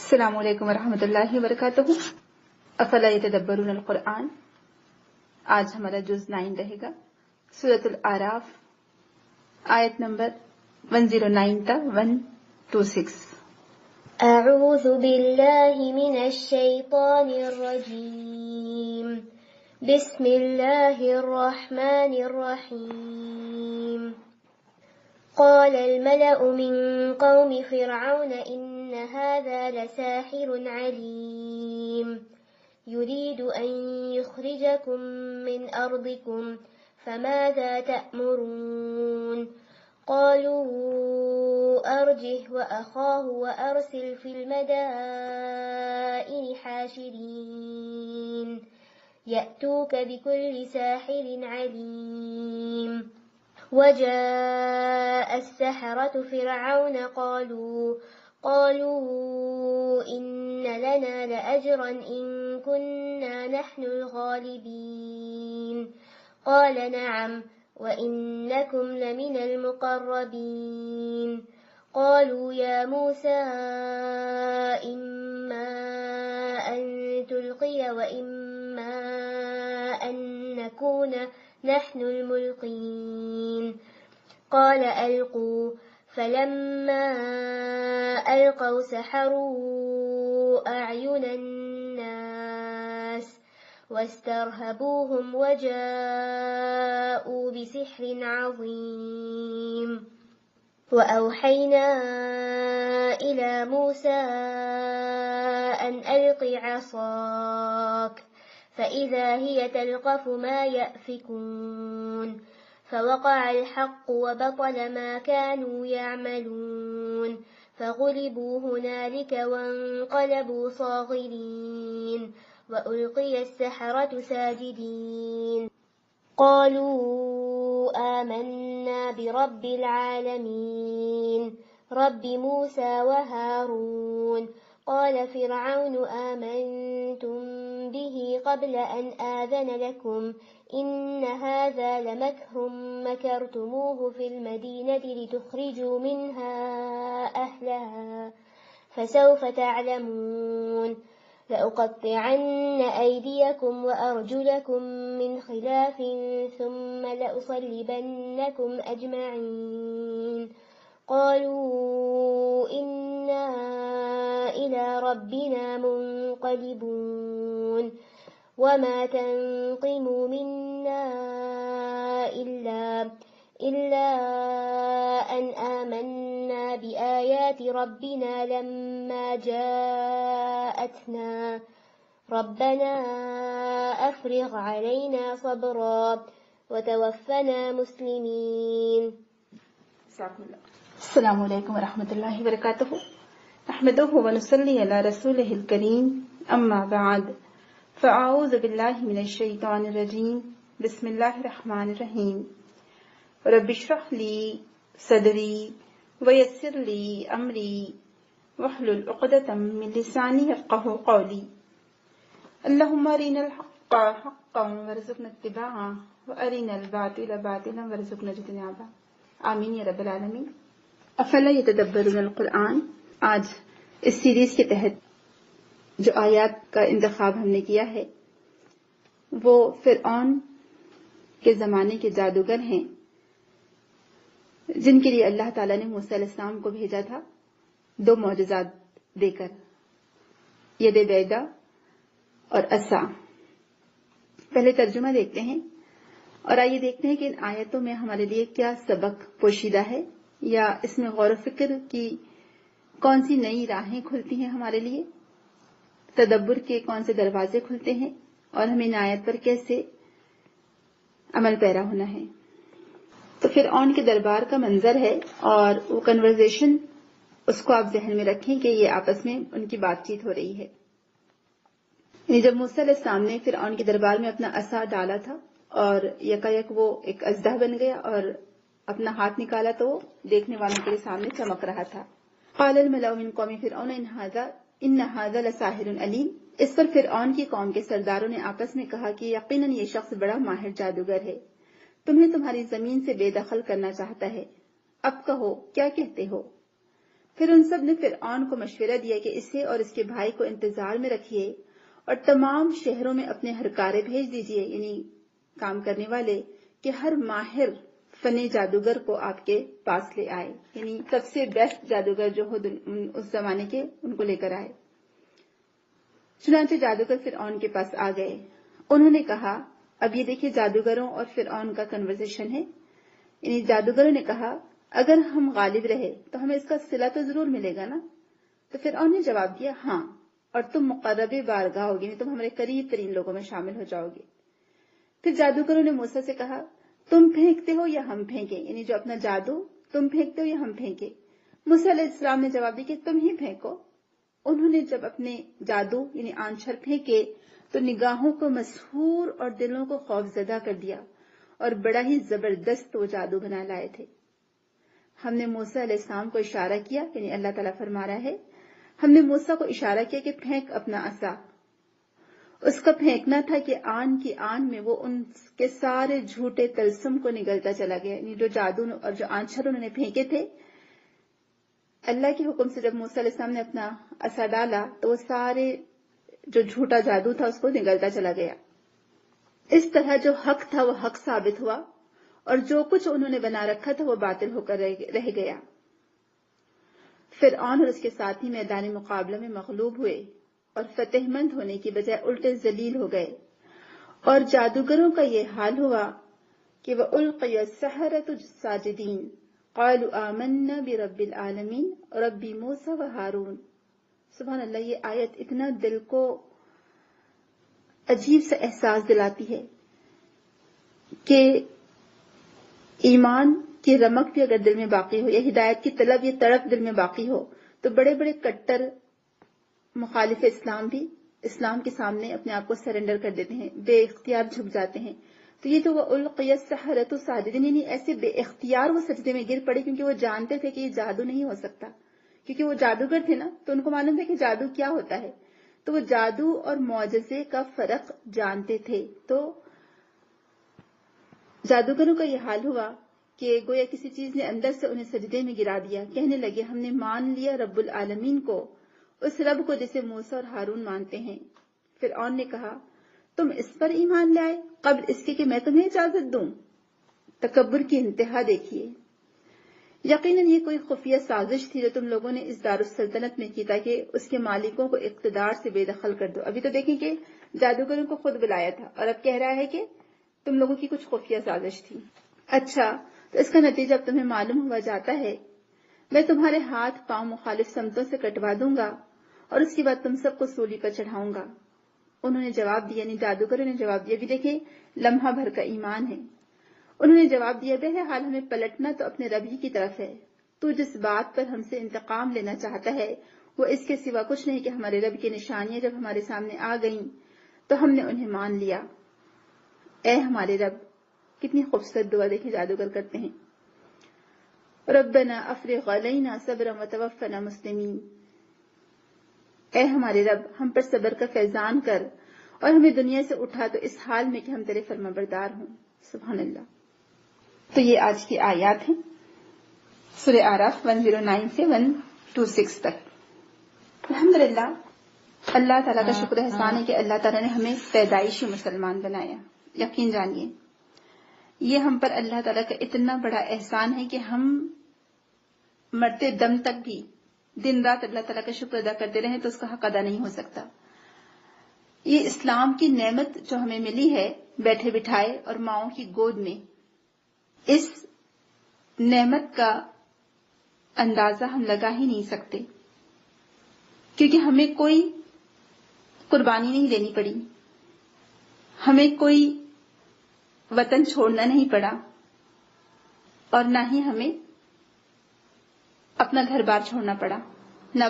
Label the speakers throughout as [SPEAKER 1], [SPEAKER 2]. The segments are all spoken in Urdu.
[SPEAKER 1] السلام علیکم ورحمۃ اللہ وبرکاتہ۔ افلا یتدبرون القرآن، آج ہمارا جز 9 رہے گا، سورۃ الاعراف، آیت نمبر 109 تا 126۔
[SPEAKER 2] اعوذ باللہ من الشیطان الرجیم، بسم اللہ الرحمن الرحیم۔ قال الملأ من قوم فرعون إن هذا لساحر عليم يريد أن يخرجكم من أرضكم فماذا تأمرون؟ قالوا أرجه وأخاه وأرسل في المدائن حاشرين يأتوك بكل ساحر عليم۔ وجاء السحرة فرعون قالوا إن لنا لأجرا إن كنا نحن الغالبين۔ قال نعم وإنكم لمن المقربين۔ قالوا يا موسى إما أن تلقي وإما أن نكون نحن الملقين۔ قال ألقوا، فلما ألقوا سحروا أعين الناس واسترهبوهم وجاءوا بسحر عظيم۔ وأوحينا إلى موسى أن ألق عصاك فإذا هي تلقف ما يأفكون، فوقع الحق وبطل ما كانوا يعملون، فغلبوا هنالك وانقلبوا صاغرين، وألقي السحرة ساجدين، قالوا آمنا برب العالمين رب موسى وهارون۔ قال فرعون آمنتم به قبل أن آذن لكم إن هذا لمكر مكرتموه في المدينة لتخرجوا منها أهلها فسوف تعلمون۔ لأقطعن أيديكم وأرجلكم من خلاف ثم لأصلبنكم أجمعين۔ قالوا إنا إلى ربنا منقلبون، وما تنقموا منا إلا أن آمنا بآيات ربنا لما جاءتنا، ربنا أفرغ علينا صبرا وتوفنا مسلمين۔
[SPEAKER 1] السلام علیکم ورحمۃ اللہ وبرکاتہ۔ نحمدہ ونصلی علی رسولہ الکریم، اما بعد، فاعوذ باللہ من الشیطان الرجیم، بسم اللہ الرحمن الرحیم۔ رب اشرح لی صدری ویسر لی امری واحلل عقدۃ من لسانی یفقہوا قولی۔ اللہم ارنا الحق حقا وارزقنا اتباعہ وارنا الباطل باطلا وارزقنا اجتنابہ، آمین یا رب العالمین۔ افلا یتدبرون القرآن، آج اس سیریز کے تحت جو آیات کا انتخاب ہم نے کیا ہے وہ فرعون کے زمانے کے جادوگر ہیں جن کے لیے اللہ تعالیٰ نے موسیٰ علیہ السلام کو بھیجا تھا 2 معجزات دے کر، ید بیضا اور عصا۔ پہلے ترجمہ دیکھتے ہیں اور آئیے دیکھتے ہیں کہ ان آیتوں میں ہمارے لیے کیا سبق پوشیدہ ہے، یا اس میں غور و فکر کی کون سی نئی راہیں کھلتی ہیں ہمارے لیے، تدبر کے کون سے دروازے کھلتے ہیں، اور ہمیں ان آیت پر کیسے عمل پیرا ہونا ہے۔ تو فرعون کے دربار کا منظر ہے اور وہ کنورزیشن، اس کو آپ ذہن میں رکھیں کہ یہ آپس میں ان کی بات چیت ہو رہی ہے۔ یعنی جب موسیٰ علیہ السلام نے فرعون کے دربار میں اپنا عصا ڈالا تھا اور یکایک وہ ایک اژدہا بن گیا اور اپنا ہاتھ نکالا تو وہ دیکھنے والوں کے سامنے چمک رہا تھا۔ قال الملأ من قوم فرعون ان هذا لساحر علیم۔ اس پر فرعون کی قوم کے سرداروں نے آپس میں کہا کہ یقیناً یہ شخص بڑا ماہر جادوگر ہے، تمہیں تمہاری زمین سے بے دخل کرنا چاہتا ہے، اب کہو کیا کہتے ہو؟ پھر ان سب نے فرعون کو مشورہ دیا کہ اسے اور اس کے بھائی کو انتظار میں رکھیے اور تمام شہروں میں اپنے ہرکارے بھیج دیجیے، یعنی کام کرنے والے، کہ ہر ماہر فن جادوگر کو آپ کے پاس لے آئے، یعنی سب سے بیسٹ جادوگر جو ہو اس زمانے کے، ان کو لے کر آئے۔ چنانچہ جادوگر فرعون کے پاس آ گئے۔ انہوں نے کہا، اب یہ دیکھیے جادوگروں اور فرعون کا کنورسیشن ہے، یعنی جادوگروں نے کہا اگر ہم غالب رہے تو ہمیں اس کا صلہ تو ضرور ملے گا نا؟ تو فرعون نے جواب دیا، ہاں، اور تم مقرب بارگاہ ہوگی، تم ہمارے قریب ترین لوگوں میں شامل ہو جاؤ گے۔ پھر جادوگروں نے موسیٰ سے کہا، تم پھینکتے ہو یا ہم پھینکیں، یعنی جو اپنا جادو تم پھینکتے ہو یا ہم پھینکیں؟ موسیٰ علیہ السلام نے جواب دیا کہ تم ہی پھینکو۔ انہوں نے جب اپنے جادو یعنی آنچھر پھینکے تو نگاہوں کو مسحور اور دلوں کو خوفزدہ کر دیا، اور بڑا ہی زبردست وہ جادو بنا لائے تھے۔ ہم نے موسیٰ علیہ السلام کو اشارہ کیا، یعنی اللہ تعالیٰ فرما رہا ہے، ہم نے موسیٰ کو اشارہ کیا کہ پھینک اپنا عصا۔ اس کا پھینکنا تھا کہ آن کی آن میں وہ ان کے سارے جھوٹے طلسم کو نگلتا چلا گیا، یعنی جو جادو اور جو آنچر انہوں نے پھینکے تھے، اللہ کے حکم سے جب موسیٰ علیہ السلام نے اپنا عصا ڈالا تو وہ سارے جو جھوٹا جادو تھا اس کو نگلتا چلا گیا۔ اس طرح جو حق تھا وہ حق ثابت ہوا، اور جو کچھ انہوں نے بنا رکھا تھا وہ باطل ہو کر رہ گیا۔ فرعون اور اس کے ساتھی میدان مقابلہ میں مغلوب ہوئے اور فتح مند ہونے کی بجائے الٹے ذلیل ہو گئے، اور جادوگروں کا یہ حال ہوا کہ وَأُلْقِيَ السَّحَرَةُ سَاجِدِينَ قَالُوا آمَنَّا بِرَبِّ الْعَالَمِينَ رَبِّ مُوسَىٰ وَهَارُونَ۔ سبحان اللہ، یہ آیت اتنا دل کو عجیب سا احساس دلاتی ہے کہ ایمان کی رمق بھی اگر دل میں باقی ہو، یا ہدایت کی طلب، یہ تڑپ دل میں باقی ہو، تو بڑے بڑے کٹر مخالف اسلام بھی اسلام کے سامنے اپنے آپ کو سرنڈر کر دیتے ہیں، بے اختیار جھک جاتے ہیں۔ تو یہ تو وہ القی السحرۃ ساجدین، یعنی ایسے بے اختیار وہ سجدے میں گر پڑے، کیونکہ وہ جانتے تھے کہ یہ جادو نہیں ہو سکتا، کیونکہ وہ جادوگر تھے نا، تو ان کو معلوم تھا کہ جادو کیا ہوتا ہے، تو وہ جادو اور معجزے کا فرق جانتے تھے۔ تو جادوگروں کا یہ حال ہوا کہ گویا کسی چیز نے اندر سے انہیں سجدے میں گرا دیا، کہنے لگے ہم نے مان لیا رب العالمین کو، اس رب کو جسے موسیٰ اور ہارون مانتے ہیں۔ فرعون نے کہا، تم اس پر ایمان لائے قبل اس کے کہ میں تمہیں اجازت دوں؟ تکبر کی انتہا دیکھیے۔ یقیناً یہ کوئی خفیہ سازش تھی جو تم لوگوں نے اس دارالسلطنت میں کی تاکہ اس کے مالکوں کو اقتدار سے بے دخل کر دو۔ ابھی تو دیکھیں کہ جادوگروں کو خود بلایا تھا، اور اب کہہ رہا ہے کہ تم لوگوں کی کچھ خفیہ سازش تھی۔ اچھا، تو اس کا نتیجہ اب تمہیں معلوم ہوا جاتا ہے، میں تمہارے ہاتھ پاؤں مخالف سمتوں سے کٹوا دوں گا، اور اس کے بعد تم سب کو سولی پر چڑھاؤں گا۔ انہوں نے جواب دیا، یعنی جادوگروں نے جواب دیا، بھی دیکھیں لمحہ بھر کا ایمان ہے۔ انہوں نے جواب دیا، بہرحال ہمیں پلٹنا تو اپنے رب ہی کی طرف ہے، تو جس بات پر ہم سے انتقام لینا چاہتا ہے وہ اس کے سوا کچھ نہیں کہ ہمارے رب کی نشانیاں جب ہمارے سامنے آ گئیں تو ہم نے انہیں مان لیا۔ اے ہمارے رب، کتنی خوبصورت دعا دیکھیں جادوگر کرتے ہیں، ربنا افرغ علینا صبرا وتوفنا مسلمین، اے ہمارے رب ہم پر صبر کا فیضان کر اور ہمیں دنیا سے اٹھا تو اس حال میں کہ ہم تیرے فرما بردار ہوں۔ سبحان اللہ۔ تو یہ آج کی آیات ہیں سورہ اعراف 109 سے 126 تک۔ الحمدللہ، اللہ تعالیٰ کا شکر احسان ہے کہ اللہ تعالیٰ نے ہمیں پیدائشی مسلمان بنایا۔ یقین جانیے یہ ہم پر اللہ تعالیٰ کا اتنا بڑا احسان ہے کہ ہم مرتے دم تک بھی دن رات اللہ تعالیٰ کا شکر ادا کرتے رہیں تو اس کا حق ادا نہیں ہو سکتا۔ یہ اسلام کی نعمت جو ہمیں ملی ہے بیٹھے بٹھائے اور ماؤں کی گود میں، اس نعمت کا اندازہ ہم لگا ہی نہیں سکتے، کیونکہ ہمیں کوئی قربانی نہیں دینی پڑی، ہمیں کوئی وطن چھوڑنا نہیں پڑا، اور نہ ہی ہمیں اپنا گھر بار چھوڑنا پڑا، نہ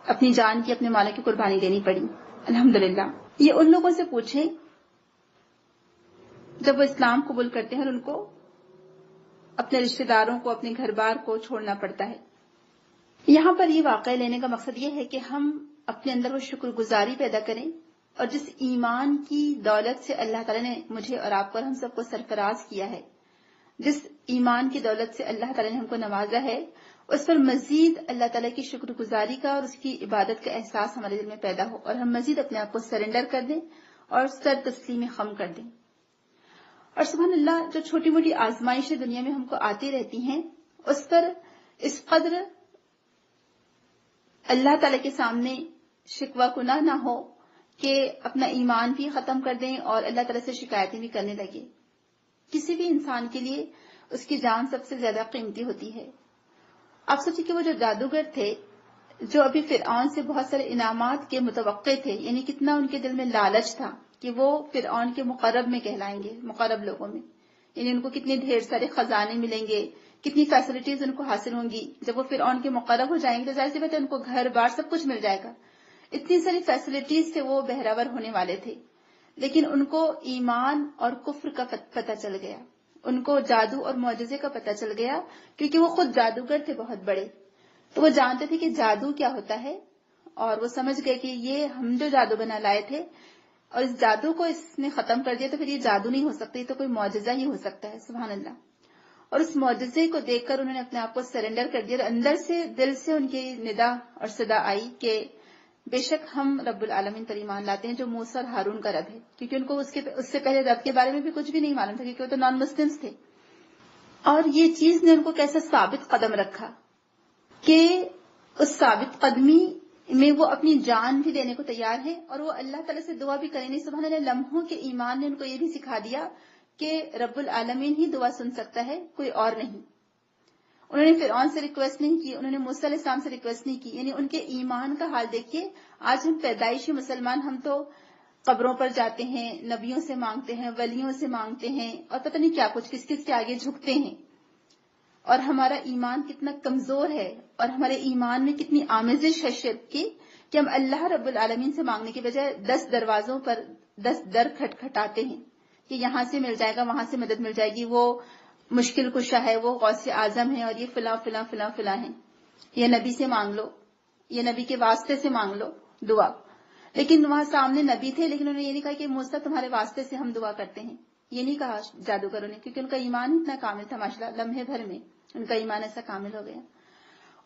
[SPEAKER 1] اپنی جان کی، اپنے مالک کی قربانی دینی پڑی۔ الحمدللہ۔ یہ ان لوگوں سے پوچھیں جب وہ اسلام قبول کرتے ہیں اور ان کو اپنے رشتہ داروں کو، اپنے گھر بار کو چھوڑنا پڑتا ہے۔ یہاں پر یہ واقعہ لینے کا مقصد یہ ہے کہ ہم اپنے اندر وہ شکر گزاری پیدا کریں، اور جس ایمان کی دولت سے اللہ تعالیٰ نے مجھے اور آپ کو اور ہم سب کو سرفراز کیا ہے، جس ایمان کی دولت سے اللہ تعالیٰ نے ہم کو نوازا ہے، اس پر مزید اللہ تعالیٰ کی شکر گزاری کا اور اس کی عبادت کا احساس ہمارے دل میں پیدا ہو، اور ہم مزید اپنے آپ کو سرنڈر کر دیں اور سر تسلیم خم کر دیں. اور سبحان اللہ، جو چھوٹی موٹی آزمائشیں دنیا میں ہم کو آتی رہتی ہیں، اس پر اس قدر اللہ تعالیٰ کے سامنے شکوہ گناہ نہ ہو کہ اپنا ایمان بھی ختم کر دیں اور اللہ تعالیٰ سے شکایتیں بھی کرنے لگے. کسی بھی انسان کے لیے اس کی جان سب سے زیادہ قیمتی ہوتی ہے. آپ سوچیں کہ وہ جو جادوگر تھے، جو ابھی فرعون سے بہت سارے انعامات کے متوقع تھے، یعنی کتنا ان کے دل میں لالچ تھا کہ وہ فرعون کے مقرب میں کہلائیں گے، مقرب لوگوں میں، یعنی ان کو کتنے ڈھیر سارے خزانے ملیں گے، کتنی فیسلٹیز ان کو حاصل ہوں گی. جب وہ فرعون کے مقرب ہو جائیں گے تو ظاہر سی بات ہے ان کو گھر بار سب کچھ مل جائے گا. اتنی ساری فیسلٹیز سے وہ بہراور ہونے والے تھے، لیکن ان کو ایمان اور کفر کا پتہ چل گیا، ان کو جادو اور معجزے کا پتہ چل گیا، کیونکہ وہ خود جادوگر تھے بہت بڑے. تو وہ جانتے تھے کہ جادو کیا ہوتا ہے، اور وہ سمجھ گئے کہ یہ ہم جو جادو بنا لائے تھے اور اس جادو کو اس نے ختم کر دیا تو پھر یہ جادو نہیں ہو سکتا، یہ تو کوئی معجزہ ہی ہو سکتا ہے. سبحان اللہ. اور اس معجزے کو دیکھ کر انہوں نے اپنے آپ کو سرنڈر کر دیا، اور اندر سے دل سے ان کی ندا اور صدا آئی کہ بے شک ہم رب العالمین پر ایمان لاتے ہیں جو موسیٰ اور ہارون کا رب ہے. کیونکہ ان کو اس سے پہلے رب کے بارے میں بھی کچھ بھی نہیں معلوم تھا، کیونکہ وہ تو نان مسلمس تھے. اور یہ چیز نے ان کو کیسا ثابت قدم رکھا کہ اس ثابت قدمی میں وہ اپنی جان بھی دینے کو تیار ہے، اور وہ اللہ تعالیٰ سے دعا بھی کریں نہیں. سبحان اللہ، لمحوں کے ایمان نے ان کو یہ بھی سکھا دیا کہ رب العالمین ہی دعا سن سکتا ہے، کوئی اور نہیں. انہوں نے فرعون سے ریکویسٹ نہیں کی، انہوں نے موسیٰ علیہ السلام سے ریکویسٹ نہیں کی. یعنی ان کے ایمان کا حال دیکھیے. آج ہم پیدائشی مسلمان، ہم تو قبروں پر جاتے ہیں، نبیوں سے مانگتے ہیں، ولیوں سے مانگتے ہیں، اور پتہ نہیں کیا کچھ کس کس کے آگے جھکتے ہیں. اور ہمارا ایمان کتنا کمزور ہے، اور ہمارے ایمان میں کتنی آمیزش ہے شرک کی کہ ہم اللہ رب العالمین سے مانگنے کے بجائے 10 دروازوں پر 10 در کھٹکھٹاتے ہیں کہ یہاں سے مل جائے گا، وہاں سے مدد مل جائے گی، وہ مشکل کشا ہے، وہ غوث اعظم ہے، اور یہ فلاں فلاں فلاں فلاں ہے، یہ نبی سے مانگ لو، یہ نبی کے واسطے سے مانگ لو دعا. لیکن وہاں سامنے نبی تھے، لیکن انہوں نے یہ نہیں کہا کہ موسیٰ تمہارے واسطے سے ہم دعا کرتے ہیں. یہ نہیں کہا جادوگروں نے، کیونکہ ان کا ایمان اتنا کامل تھا. ماشاءاللہ، لمحے بھر میں ان کا ایمان ایسا کامل ہو گیا.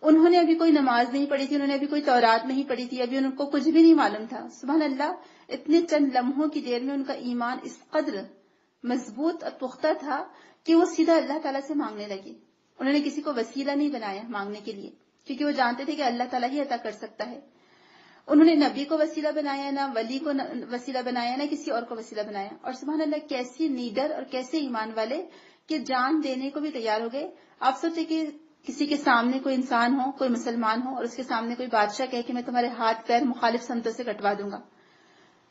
[SPEAKER 1] انہوں نے ابھی کوئی نماز نہیں پڑھی تھی، انہوں نے ابھی کوئی تورات نہیں پڑھی تھی، ابھی ان کو کچھ بھی نہیں معلوم تھا. سبحان اللہ، اتنے چند لمحوں کی دیر میں ان کا ایمان اس قدر مضبوط اور پختہ تھا کہ وہ سیدھا اللہ تعالیٰ سے مانگنے لگے. انہوں نے کسی کو وسیلہ نہیں بنایا مانگنے کے لیے، کیونکہ وہ جانتے تھے کہ اللہ تعالیٰ ہی عطا کر سکتا ہے. انہوں نے نبی کو وسیلہ بنایا، نہ ولی کو وسیلہ بنایا، نہ کسی اور کو وسیلہ بنایا. اور سبحان اللہ، کیسی نیڈر اور کیسے ایمان والے کہ جان دینے کو بھی تیار ہو گئے. آپ سوچے کہ کسی کے سامنے کوئی انسان ہو، کوئی مسلمان ہو، اور اس کے سامنے کوئی بادشاہ کہے کہ میں تمہارے ہاتھ پیر مخالف سمتوں سے کٹوا دوں گا.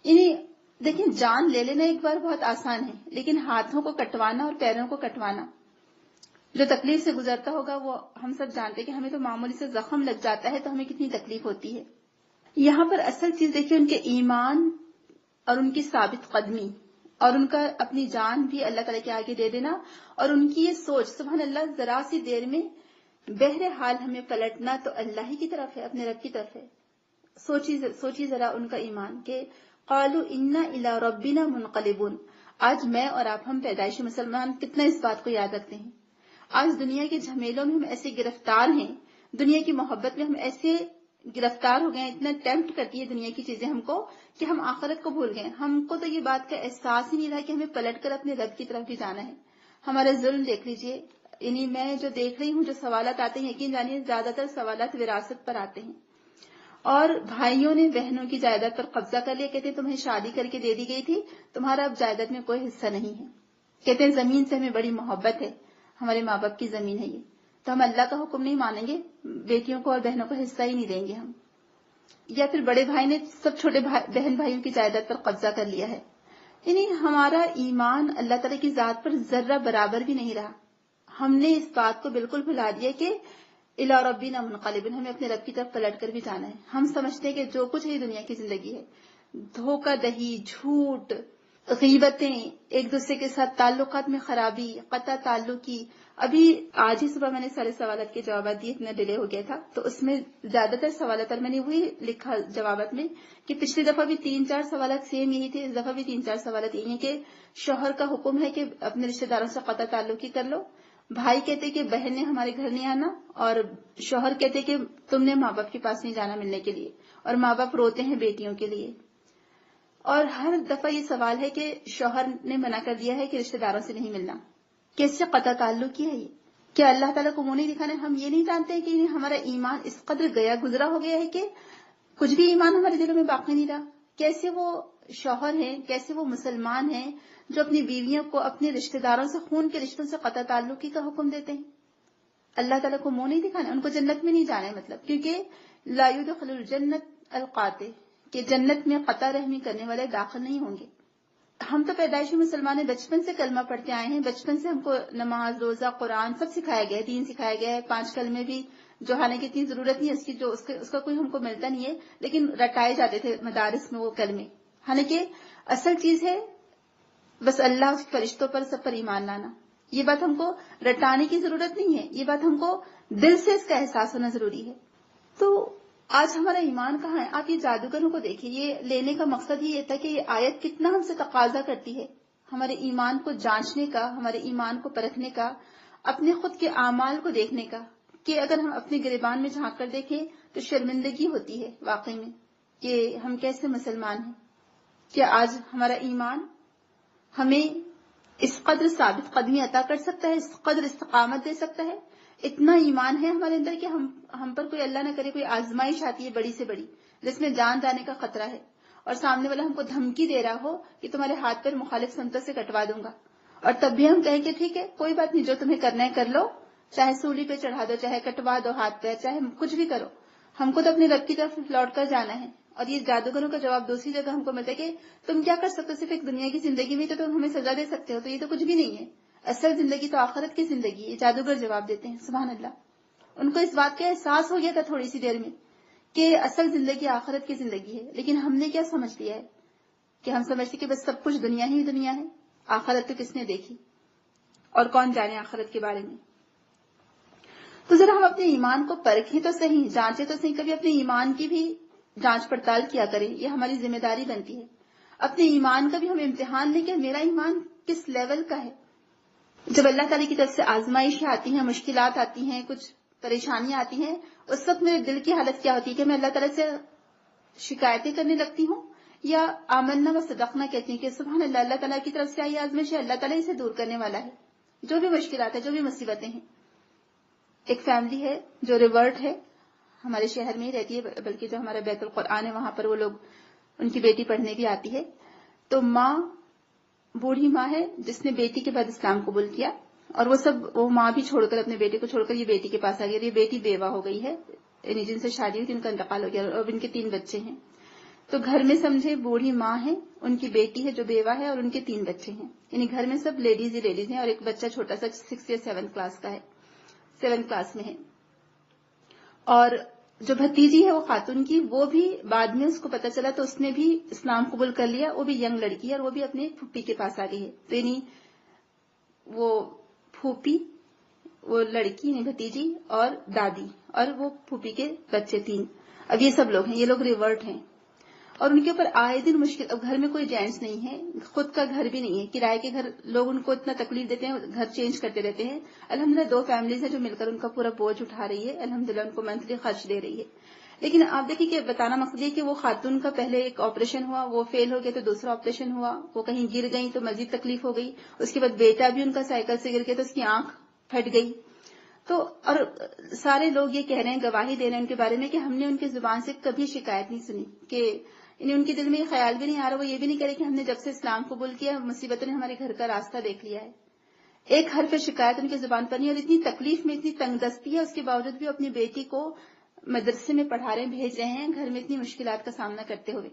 [SPEAKER 1] یعنی دیکھیں، جان لے لینا ایک بار بہت آسان ہے، لیکن ہاتھوں کو کٹوانا اور پیروں کو کٹوانا، جو تکلیف سے گزرتا ہوگا وہ ہم سب جانتے ہیں کہ ہمیں تو معمولی سے زخم لگ جاتا ہے تو ہمیں کتنی تکلیف ہوتی ہے. یہاں پر اصل چیز دیکھیے، ان کے ایمان اور ان کی ثابت قدمی اور ان کا اپنی جان بھی اللہ تعالیٰ کے آگے دے دینا، اور ان کی یہ سوچ. سبحان اللہ، ذرا سی دیر میں بہرحال ہمیں پلٹنا تو اللہ ہی کی طرف ہے، اپنے رب کی طرف ہے. سوچی ذرا ان کا ایمان کہ قالوا انا الی ربنا منقلبون. آج میں اور آپ، ہم پیدائشی مسلمان، کتنا اس بات کو یاد رکھتے ہیں. آج دنیا کے جھمیلوں میں ہم ایسے گرفتار ہیں، دنیا کی محبت میں ہم ایسے گرفتار ہو گئے ہیں، اتنا ٹیمپٹ کرتی ہے دنیا کی چیزیں ہم کو کہ ہم آخرت کو بھول گئے. ہم کو تو یہ بات کا احساس ہی نہیں رہا کہ ہمیں پلٹ کر اپنے رب کی طرف بھی جانا ہے. ہمارا ظلم دیکھ لیجئے. یعنی میں جو دیکھ رہی ہوں، جو سوالات آتے ہیں، یقین جانیے زیادہ تر سوالات وراثت پر آتے ہیں. اور بھائیوں نے بہنوں کی جائیداد پر قبضہ کر لیا. کہتے ہیں تمہیں شادی کر کے دے دی گئی تھی، تمہارا اب جائیداد میں کوئی حصہ نہیں ہے. کہتے ہیں زمین سے ہمیں بڑی محبت ہے، ہمارے ماں باپ کی زمین ہے یہ، تو ہم اللہ کا حکم نہیں مانیں گے، بیٹیوں کو اور بہنوں کو حصہ ہی نہیں دیں گے ہم. یا پھر بڑے بھائی نے سب چھوٹے بہن بھائیوں کی جائیداد پر قبضہ کر لیا ہے. یعنی ہمارا ایمان اللہ تعالیٰ کی ذات پر ذرہ برابر بھی نہیں رہا. ہم نے اس بات کو بالکل بھلا دیا کہ الی ربنا منقلبون، ہمیں اپنے رب کی طرف پلٹ کر بھی جانا ہے. ہم سمجھتے ہیں کہ جو کچھ ہے دنیا کی زندگی ہے، دھوکہ دہی، جھوٹ، غیبتیں، ایک دوسرے کے ساتھ تعلقات میں خرابی، قطع تعلق کی. ابھی آج ہی صبح میں نے سارے سوالات کے جوابات دیے، اتنا ڈیلے ہو گیا تھا، تو اس میں زیادہ تر سوالات، اور میں نے وہی لکھا جوابات میں کہ پچھلی دفعہ بھی 3-4 سوالات سیم یہی تھے، اس دفعہ بھی 3-4 سوالات یہی ہیں کہ شوہر کا حکم ہے کہ اپنے رشتہ داروں سے قطع تعلق ہی کر لو، بھائی کہتے کہ بہن نے ہمارے گھر نہیں آنا، اور شوہر کہتے کہ تم نے ماں باپ کے پاس نہیں جانا ملنے کے لیے، اور ماں باپ روتے ہیں بیٹیوں کے لیے. اور ہر دفعہ یہ سوال ہے کہ شوہر نے منع کر دیا ہے کہ رشتہ داروں سے نہیں ملنا. کس سے قطع تعلق کیا ہے یہ؟ کیا اللہ تعالیٰ کو منہ نہیں دکھانا؟ ہم یہ نہیں جانتے کہ ہمارا ایمان اس قدر گزرا ہو گیا ہے کہ کچھ بھی ایمان ہمارے دلوں میں باقی نہیں رہا. کیسے وہ شوہر ہیں، کیسے وہ مسلمان ہیں جو اپنی بیویوں کو اپنے رشتہ داروں سے، خون کے رشتوں سے قطع تعلقی کا حکم دیتے ہیں؟ اللہ تعالیٰ کو منہ نہیں دکھانا، ان کو جنت میں نہیں جانا ہے. مطلب کیونکہ لا يدخل الجنت القاطع، کہ جنت میں قطع رحمی کرنے والے داخل نہیں ہوں گے. ہم تو پیدائشی مسلمان ہیں، بچپن سے کلمہ پڑھتے آئے ہیں، بچپن سے ہم کو نماز، روزہ، قرآن سب سکھایا گیا ہے، دین سکھایا گیا ہے. 5 کلمے بھی جو حالانکہ اتنی ضرورت نہیں ہے اس کی، جو اس کا کوئی ہم کو ملتا نہیں ہے، لیکن رٹائے جاتے تھے مدارس میں وہ کلمے. حالانکہ اصل چیز ہے بس اللہ، اس فرشتوں پر، سب پر ایمان لانا. یہ بات ہم کو رٹانے کی ضرورت نہیں ہے، یہ بات ہم کو دل سے اس کا احساس ہونا ضروری ہے. تو آج ہمارا ایمان کہاں ہے؟ آپ یہ جادوگروں کو دیکھیں، یہ لینے کا مقصد یہ تھا کہ یہ آیت کتنا ہم سے تقاضا کرتی ہے ہمارے ایمان کو جانچنے کا، ہمارے ایمان کو پرکھنے کا، اپنے خود کے اعمال کو دیکھنے کا. کہ اگر ہم اپنے گریبان میں جھانک کر دیکھیں تو شرمندگی ہوتی ہے واقعی میں کہ ہم کیسے مسلمان ہیں. کیا آج ہمارا ایمان ہمیں اس قدر ثابت قدمی عطا کر سکتا ہے، اس قدر استقامت دے سکتا ہے؟ اتنا ایمان ہے ہمارے اندر کہ ہم پر کوئی اللہ نہ کرے کوئی آزمائش آتی ہے بڑی سے بڑی، جس میں جان جانے کا خطرہ ہے، اور سامنے والا ہم کو دھمکی دے رہا ہو کہ تمہارے ہاتھ پر مخالف سمتوں سے کٹوا دوں گا، اور تب بھی ہم کہیں کہ ٹھیک ہے کوئی بات نہیں، جو تمہیں کرنا ہے کر لو، چاہے سولی پہ چڑھا دو، چاہے کٹوا دو ہاتھ پہ، چاہے کچھ بھی کرو، ہم کو تو اپنے رب کی طرف لوٹ کر جانا ہے. اور یہ جادوگروں کا جواب دوسری جگہ ہم کو ملتا ہے کہ تم کیا کر سکتے ہو، صرف ایک دنیا کی زندگی میں تو تم ہمیں سزا دے سکتے ہو، تو یہ تو کچھ بھی نہیں ہے، اصل زندگی تو آخرت کی زندگی ہے. جادوگر جواب دیتے ہیں. سبحان اللہ. ان کو اس بات کا احساس ہو گیا تھا تھوڑی سی دیر میں کہ اصل زندگی آخرت کی زندگی ہے، لیکن ہم نے کیا سمجھ لیا ہے کہ ہم سمجھتے کہ بس سب کچھ دنیا ہی دنیا ہے، آخرت تو کس نے دیکھی، اور کون جانے آخرت کے بارے میں. تو ذرا ہم اپنے ایمان کو پرکھیں تو صحیح، جانچیں تو صحیح، کبھی اپنے ایمان کی بھی جانچ پڑتال کیا کریں، یہ ہماری ذمہ داری بنتی ہے. اپنے ایمان کا بھی ہم امتحان لیں کہ میرا ایمان کس لیول کا ہے. جب اللہ تعالیٰ کی طرف سے آزمائشیں آتی ہیں، مشکلات آتی ہیں، کچھ پریشانیاں آتی ہیں، اس وقت میرے دل کی حالت کیا ہوتی ہے کہ میں اللہ تعالیٰ سے شکایتیں کرنے لگتی ہوں، یا آمنا و صدقنا کہتی ہوں کہ سبحان اللہ، اللہ تعالیٰ کی طرف سے آئی آزمائش ہے، اللہ تعالیٰ اسے دور کرنے والا ہے. جو بھی مشکلات ہیں، جو بھی مصیبتیں ہیں. ایک فیملی ہے جو ریورٹ ہے، ہمارے شہر میں ہی رہتی ہے، بلکہ جو ہمارا بیت القرآن ہے وہاں پر وہ لوگ، ان کی بیٹی پڑھنے بھی آتی ہے. تو ماں بوڑھی ماں ہے جس نے بیٹی کے بعد اسلام قبول کیا، اور وہ ماں بھی چھوڑ کر، اپنے بیٹے کو چھوڑ کر یہ بیٹی کے پاس آ گئی، اور یہ بیٹی بیوہ ہو گئی ہے، یعنی جن سے شادی ہوئی تھی ان کا انتقال ہو گیا، اور ان کے 3 بچے ہیں. تو گھر میں سمجھے بوڑھی ماں ہے، ان کی بیٹی ہے جو بیوہ ہے، اور ان کے 3 بچے ہیں، یعنی گھر میں سب لیڈیز ہی لیڈیز ہیں، اور ایک بچہ چھوٹا سا 6 یا 7 کلاس کا ہے، 7 کلاس میں ہے. اور جو بھتیجی ہے وہ خاتون کی، وہ بھی بعد میں اس کو پتا چلا تو اس نے بھی اسلام قبول کر لیا، وہ بھی ینگ لڑکی ہے، اور وہ بھی اپنے پھوپھی کے پاس آ گئی ہے. تو یعنی وہ پھوپھی، وہ لڑکی یعنی بھتیجی، اور دادی، اور وہ پھوپھی کے بچے 3. اب یہ سب لوگ ہیں، یہ لوگ ریورٹ ہیں، اور ان کے اوپر آئے دن مشکل. اب گھر میں کوئی جینٹس نہیں ہے، خود کا گھر بھی نہیں ہے، کرائے کے گھر، لوگ ان کو اتنا تکلیف دیتے ہیں، گھر چینج کرتے رہتے ہیں. الحمدللہ 2 فیملیز ہیں جو مل کر ان کا پورا بوجھ اٹھا رہی ہے، الحمدللہ ان کو منتھلی خرچ دے رہی ہے. لیکن آپ دیکھیں کہ بتانا مقصد یہ کہ وہ خاتون کا پہلے ایک آپریشن ہوا، وہ فیل ہو گیا، تو دوسرا آپریشن ہوا، وہ کہیں گر گئی تو مزید تکلیف ہو گئی. اس کے بعد بیٹا بھی ان کا سائیکل سے گر گیا تو اس کی آنکھ پھٹ گئی. تو اور سارے لوگ یہ کہہ رہے ہیں، گواہی دے رہے ہیں ان کے بارے میں کہ ہم نے ان کی زبان سے کبھی شکایت نہیں سنی، کہ یعنی ان کے دل میں یہ خیال بھی نہیں آ رہا، وہ یہ بھی نہیں کہہ رہے کہ ہم نے جب سے اسلام قبول کیا مصیبتوں نے ہمارے گھر کا راستہ دیکھ لیا ہے. ایک حرف شکایت ان کی زبان پر نہیں، اور اتنی تکلیف میں، اتنی تنگ دستی ہے، اس کے باوجود بھی اپنی بیٹی کو مدرسے میں پڑھا رہے ہیں، بھیج رہے ہیں، گھر میں اتنی مشکلات کا سامنا کرتے ہوئے.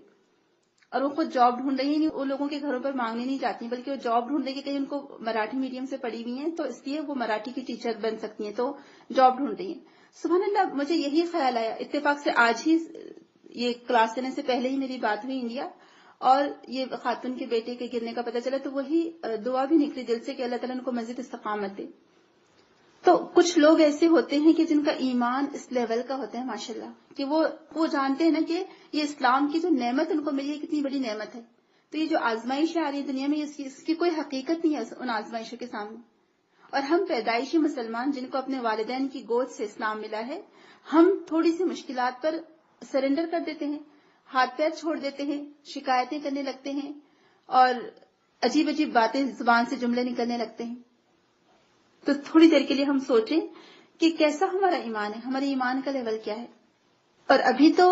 [SPEAKER 1] اور وہ خود جاب ڈھونڈ رہی ہیں، وہ لوگوں کے گھروں پر مانگنے نہیں جاتی بلکہ وہ جاب ڈھونڈ رہی ہے، کہیں ان کو مراٹھی میڈیم سے پڑھی ہوئی ہیں تو اس لیے وہ مراٹھی کی ٹیچر بن سکتی ہیں، تو جاب ڈھونڈ رہی ہیں. سبحان اللہ. مجھے یہی خیال آیا، اتفاق سے آج ہی یہ کلاس لینے سے پہلے ہی میری بات ہوئی انڈیا، اور یہ خاتون کے بیٹے کے گرنے کا پتہ چلا، تو وہی دعا بھی نکلی دل سے کہ اللہ تعالیٰ ان کو مزید استقامت دے. تو کچھ لوگ ایسے ہوتے ہیں کہ جن کا ایمان اس لیول کا ہوتا ہے ماشاءاللہ، کہ وہ جانتے ہیں نا کہ یہ اسلام کی جو نعمت ان کو ملی ہے کتنی بڑی نعمت ہے. تو یہ جو آزمائشیں آ رہی ہیں دنیا میں، اس کی کوئی حقیقت نہیں ہے ان آزمائشوں کے سامنے. اور ہم پیدائشی مسلمان جن کو اپنے والدین کی گود سے اسلام ملا ہے، ہم تھوڑی سی مشکلات پر سرنڈر کر دیتے ہیں، ہاتھ پیر چھوڑ دیتے ہیں، شکایتیں کرنے لگتے ہیں اور عجیب عجیب باتیں زبان سے جملے نکلنے لگتے ہیں. تو تھوڑی دیر کے لیے ہم سوچیں کہ کیسا ہمارا ایمان ہے، ہمارے ایمان کا لیول کیا ہے. اور ابھی تو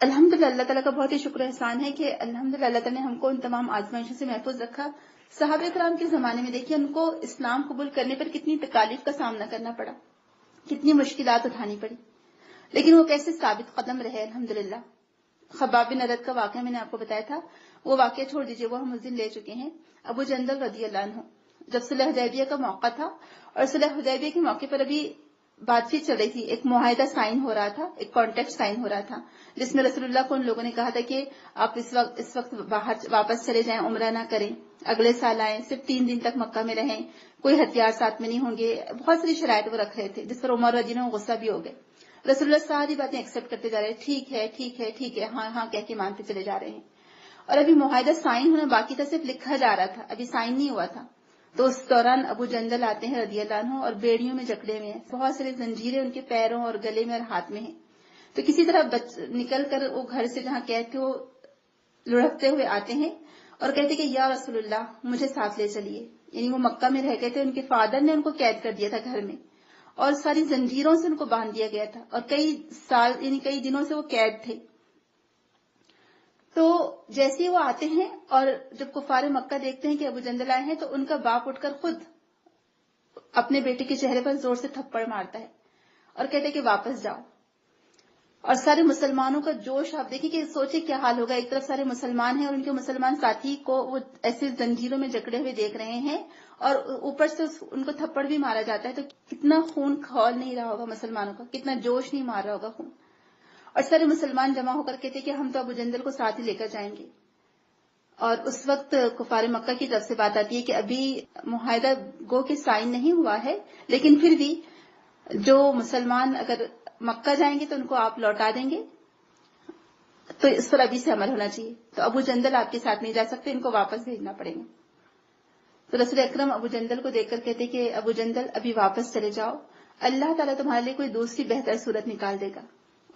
[SPEAKER 1] الحمدللہ اللہ تعالیٰ کا بہت ہی شکر احسان ہے کہ الحمدللہ اللہ تعالیٰ نے ہم کو ان تمام آزمائشوں سے محفوظ رکھا. صحابہ کرام کے زمانے میں دیکھیے ان کو اسلام قبول کرنے پر کتنی تکالیف کا سامنا کرنا پڑا، کتنی مشکلات اٹھانی پڑی، لیکن وہ کیسے ثابت قدم رہے الحمدللہ. خباب بن ارد کا واقعہ میں نے آپ کو بتایا تھا، وہ واقعہ چھوڑ دیجیے، وہ ہم اس دن لے چکے ہیں. ابو جندل رضی اللہ عنہ، جب صلح حدیبیہ کا موقع تھا اور صلح حدیبیہ کے موقع پر ابھی بات چیت چل رہی تھی، ایک معاہدہ سائن ہو رہا تھا، ایک کانٹیکٹ سائن ہو رہا تھا، جس میں رسول اللہ کو ان لوگوں نے کہا تھا کہ آپ اس وقت باہر واپس چلے جائیں، عمرہ نہ کریں، اگلے سال آئیں، صرف 3 دن تک مکہ میں رہیں، کوئی ہتھیار ساتھ میں نہیں ہوں گے. بہت ساری شرائط وہ رکھ رہے تھے جس پر عمر رضی اللہ عنہ غصہ بھی ہو گئے. رسول اللہ ساری باتیں ایکسپٹ کرتے جا رہے ہیں، ٹھیک ہے ٹھیک ہے ٹھیک ہے، ہاں ہاں کہہ کے مانتے چلے جا رہے ہیں. اور ابھی معاہدہ سائن ہونا باقی تھا، صرف لکھا جا رہا تھا، ابھی سائن نہیں ہوا تھا. تو اس دوران ابو جندل آتے ہیں رضی اللہ عنہ اور بیڑیوں میں جکڑے ہوئے ہیں، بہت سارے زنجیریں ان کے پیروں اور گلے میں اور ہاتھ میں ہیں. تو کسی طرح نکل کر وہ گھر سے جہاں قید تھے وہ لڑکتے ہوئے آتے ہیں اور کہتے کہ یا رسول اللہ مجھے ساتھ لے چلیے. یعنی وہ مکہ میں رہ گئے تھے، ان کے فادر نے ان کو قید کر دیا تھا گھر میں اور ساری زنجیروں سے ان کو باندھ دیا گیا تھا اور کئی سال یعنی کئی دنوں سے وہ قید تھے. تو جیسے ہی وہ آتے ہیں اور جب کفار مکہ دیکھتے ہیں کہ ابو جندل آئے ہیں تو ان کا باپ اٹھ کر خود اپنے بیٹے کے چہرے پر زور سے تھپڑ مارتا ہے اور کہتے ہیں کہ واپس جاؤ. اور سارے مسلمانوں کا جوش آپ دیکھیں کہ سوچے کیا حال ہوگا. ایک طرف سارے مسلمان ہیں اور ان کے مسلمان ساتھی کو وہ ایسے زنجیروں میں جکڑے ہوئے دیکھ رہے ہیں اور اوپر سے ان کو تھپڑ بھی مارا جاتا ہے. تو کتنا خون کھول نہیں رہا ہوگا مسلمانوں کا، کتنا جوش نہیں مار رہا ہوگا خون. اور سارے مسلمان جمع ہو کر کہتے کہ ہم تو ابو جندل کو ساتھ ہی لے کر جائیں گے. اور اس وقت کفار مکہ کی طرف سے بات آتی ہے کہ ابھی معاہدہ گو کے سائن نہیں ہوا ہے، لیکن پھر بھی جو مسلمان اگر مکہ جائیں گے تو ان کو آپ لوٹا دیں گے، تو اس پر ابھی سے عمل ہونا چاہیے. تو ابو جندل آپ کے ساتھ نہیں جا سکتے، ان کو واپس بھیجنا پڑے گا. تو رسول اکرم ابو جندل کو دیکھ کر کہتے کہ ابو جندل ابھی واپس چلے جاؤ، اللہ تعالیٰ تمہارے لیے کوئی دوسری بہتر صورت نکال دے گا.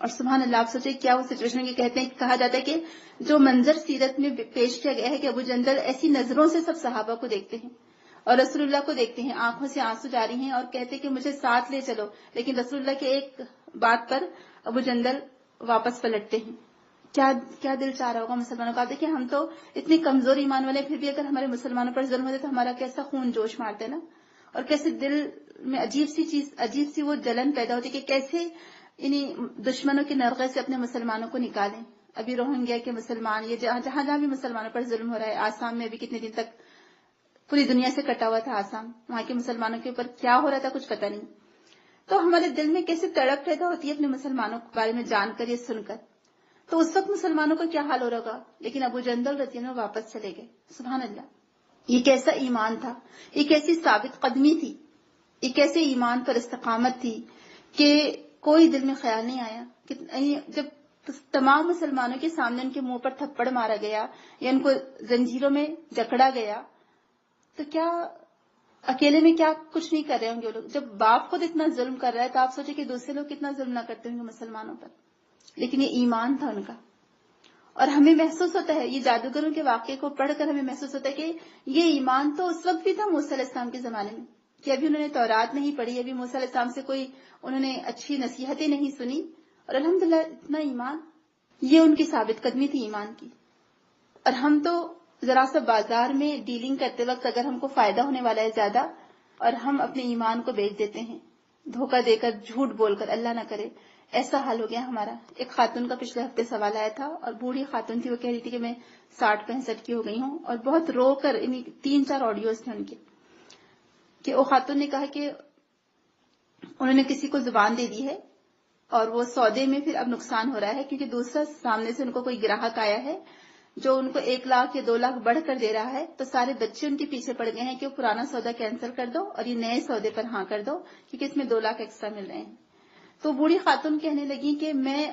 [SPEAKER 1] اور سبحان اللہ، آپ سوچیں کیا وہ سچویشن کی کہتے ہیں، کہا جاتا ہے کہ جو منظر سیرت میں پیش کیا گیا ہے کہ ابو جندل ایسی نظروں سے سب صحابہ کو دیکھتے ہیں اور رسول اللہ کو دیکھتے ہیں، آنکھوں سے آنسو جاری ہیں اور کہتے کہ مجھے ساتھ لے چلو. لیکن رسول اللہ کے ایک بات پر ابو جندل واپس پلٹتے ہیں. کیا دل چاہ رہا ہوگا مسلمانوں کا. دیکھیں ہم تو اتنے کمزور ایمان والے، پھر بھی اگر ہمارے مسلمانوں پر ظلم ہوتے تو ہمارا کیسا خون جوش مارتے ہیں نا، اور کیسے دل میں عجیب سی وہ جلن پیدا ہوتی کہ کیسے انہیں دشمنوں کے نرغے سے اپنے مسلمانوں کو نکالیں. ابھی روہنگیا کے مسلمان، یہ جہاں بھی مسلمانوں پر ظلم ہو رہا ہے، آسام میں ابھی کتنے دن تک پوری دنیا سے کٹا ہوا تھا آسام، وہاں کے مسلمانوں کے اوپر کیا ہو رہا تھا کچھ پتہ نہیں. تو ہمارے دل میں کیسے تڑپ پیدا ہوتی ہے اپنے مسلمانوں کے بارے میں جان کر، یہ سن کر. تو اس وقت مسلمانوں کا کیا حال ہو رہا ہوگا. لیکن ابو جندل رضی اللہ عنہ واپس چلے گئے. سبحان اللہ، یہ کیسا ایمان تھا، یہ کیسی ثابت قدمی تھی، یہ کیسے ایمان پر استقامت تھی کہ کوئی دل میں خیال نہیں آیا کہ جب تمام مسلمانوں کے سامنے ان کے منہ پر تھپڑ مارا گیا یا ان کو زنجیروں میں جکڑا گیا، تو کیا اکیلے میں کیا کچھ نہیں کر رہے ہوں گے وہ لوگ. جب باپ خود اتنا ظلم کر رہا ہے تو آپ سوچیں کہ دوسرے لوگ کتنا ظلم نہ کرتے ہوں گے مسلمانوں پر. لیکن یہ ایمان تھا ان کا. اور ہمیں محسوس ہوتا ہے یہ جادوگروں کے واقعے کو پڑھ کر ہمیں محسوس ہوتا ہے کہ یہ ایمان تو اس وقت بھی تھا موسیٰ علیہ السلام کے زمانے میں، کہ ابھی انہوں نے تورات نہیں پڑھی، ابھی موسیٰ علیہ السلام سے کوئی انہوں نے اچھی نصیحتیں نہیں سنی، اور الحمدللہ اتنا ایمان، یہ ان کی ثابت قدمی تھی ایمان کی. اور ہم تو ذرا سا بازار میں ڈیلنگ کرتے وقت اگر ہم کو فائدہ ہونے والا ہے زیادہ اور ہم اپنے ایمان کو بیچ دیتے ہیں دھوکہ دے کر، جھوٹ بول کر، اللہ نہ کرے. ایسا حال ہو گیا ہمارا. ایک خاتون کا پچھلے ہفتے سوال آیا تھا اور بوڑھی خاتون تھی، وہ کہہ رہی تھی کہ میں 60-65 کی ہو گئی ہوں، اور بہت رو کر 3-4 آڈیوز تھے ان کے، کہ وہ خاتون نے کہا کہ انہوں نے کسی کو زبان دے دی ہے اور وہ سودے میں پھر اب نقصان ہو رہا ہے کیونکہ دوسرا سامنے سے ان کو کوئی گراہک آیا ہے جو ان کو 1 لاکھ یا 2 لاکھ بڑھ کر دے رہا ہے. تو سارے بچے ان کے پیچھے پڑ گئے ہیں کہ وہ پرانا سودا کینسل کر دو اور یہ نئے سودے پر ہاں کر دو کیونکہ اس میں 2 لاکھ ایکسٹرا مل رہے ہیں. تو بوڑھی خاتون کہنے لگی کہ میں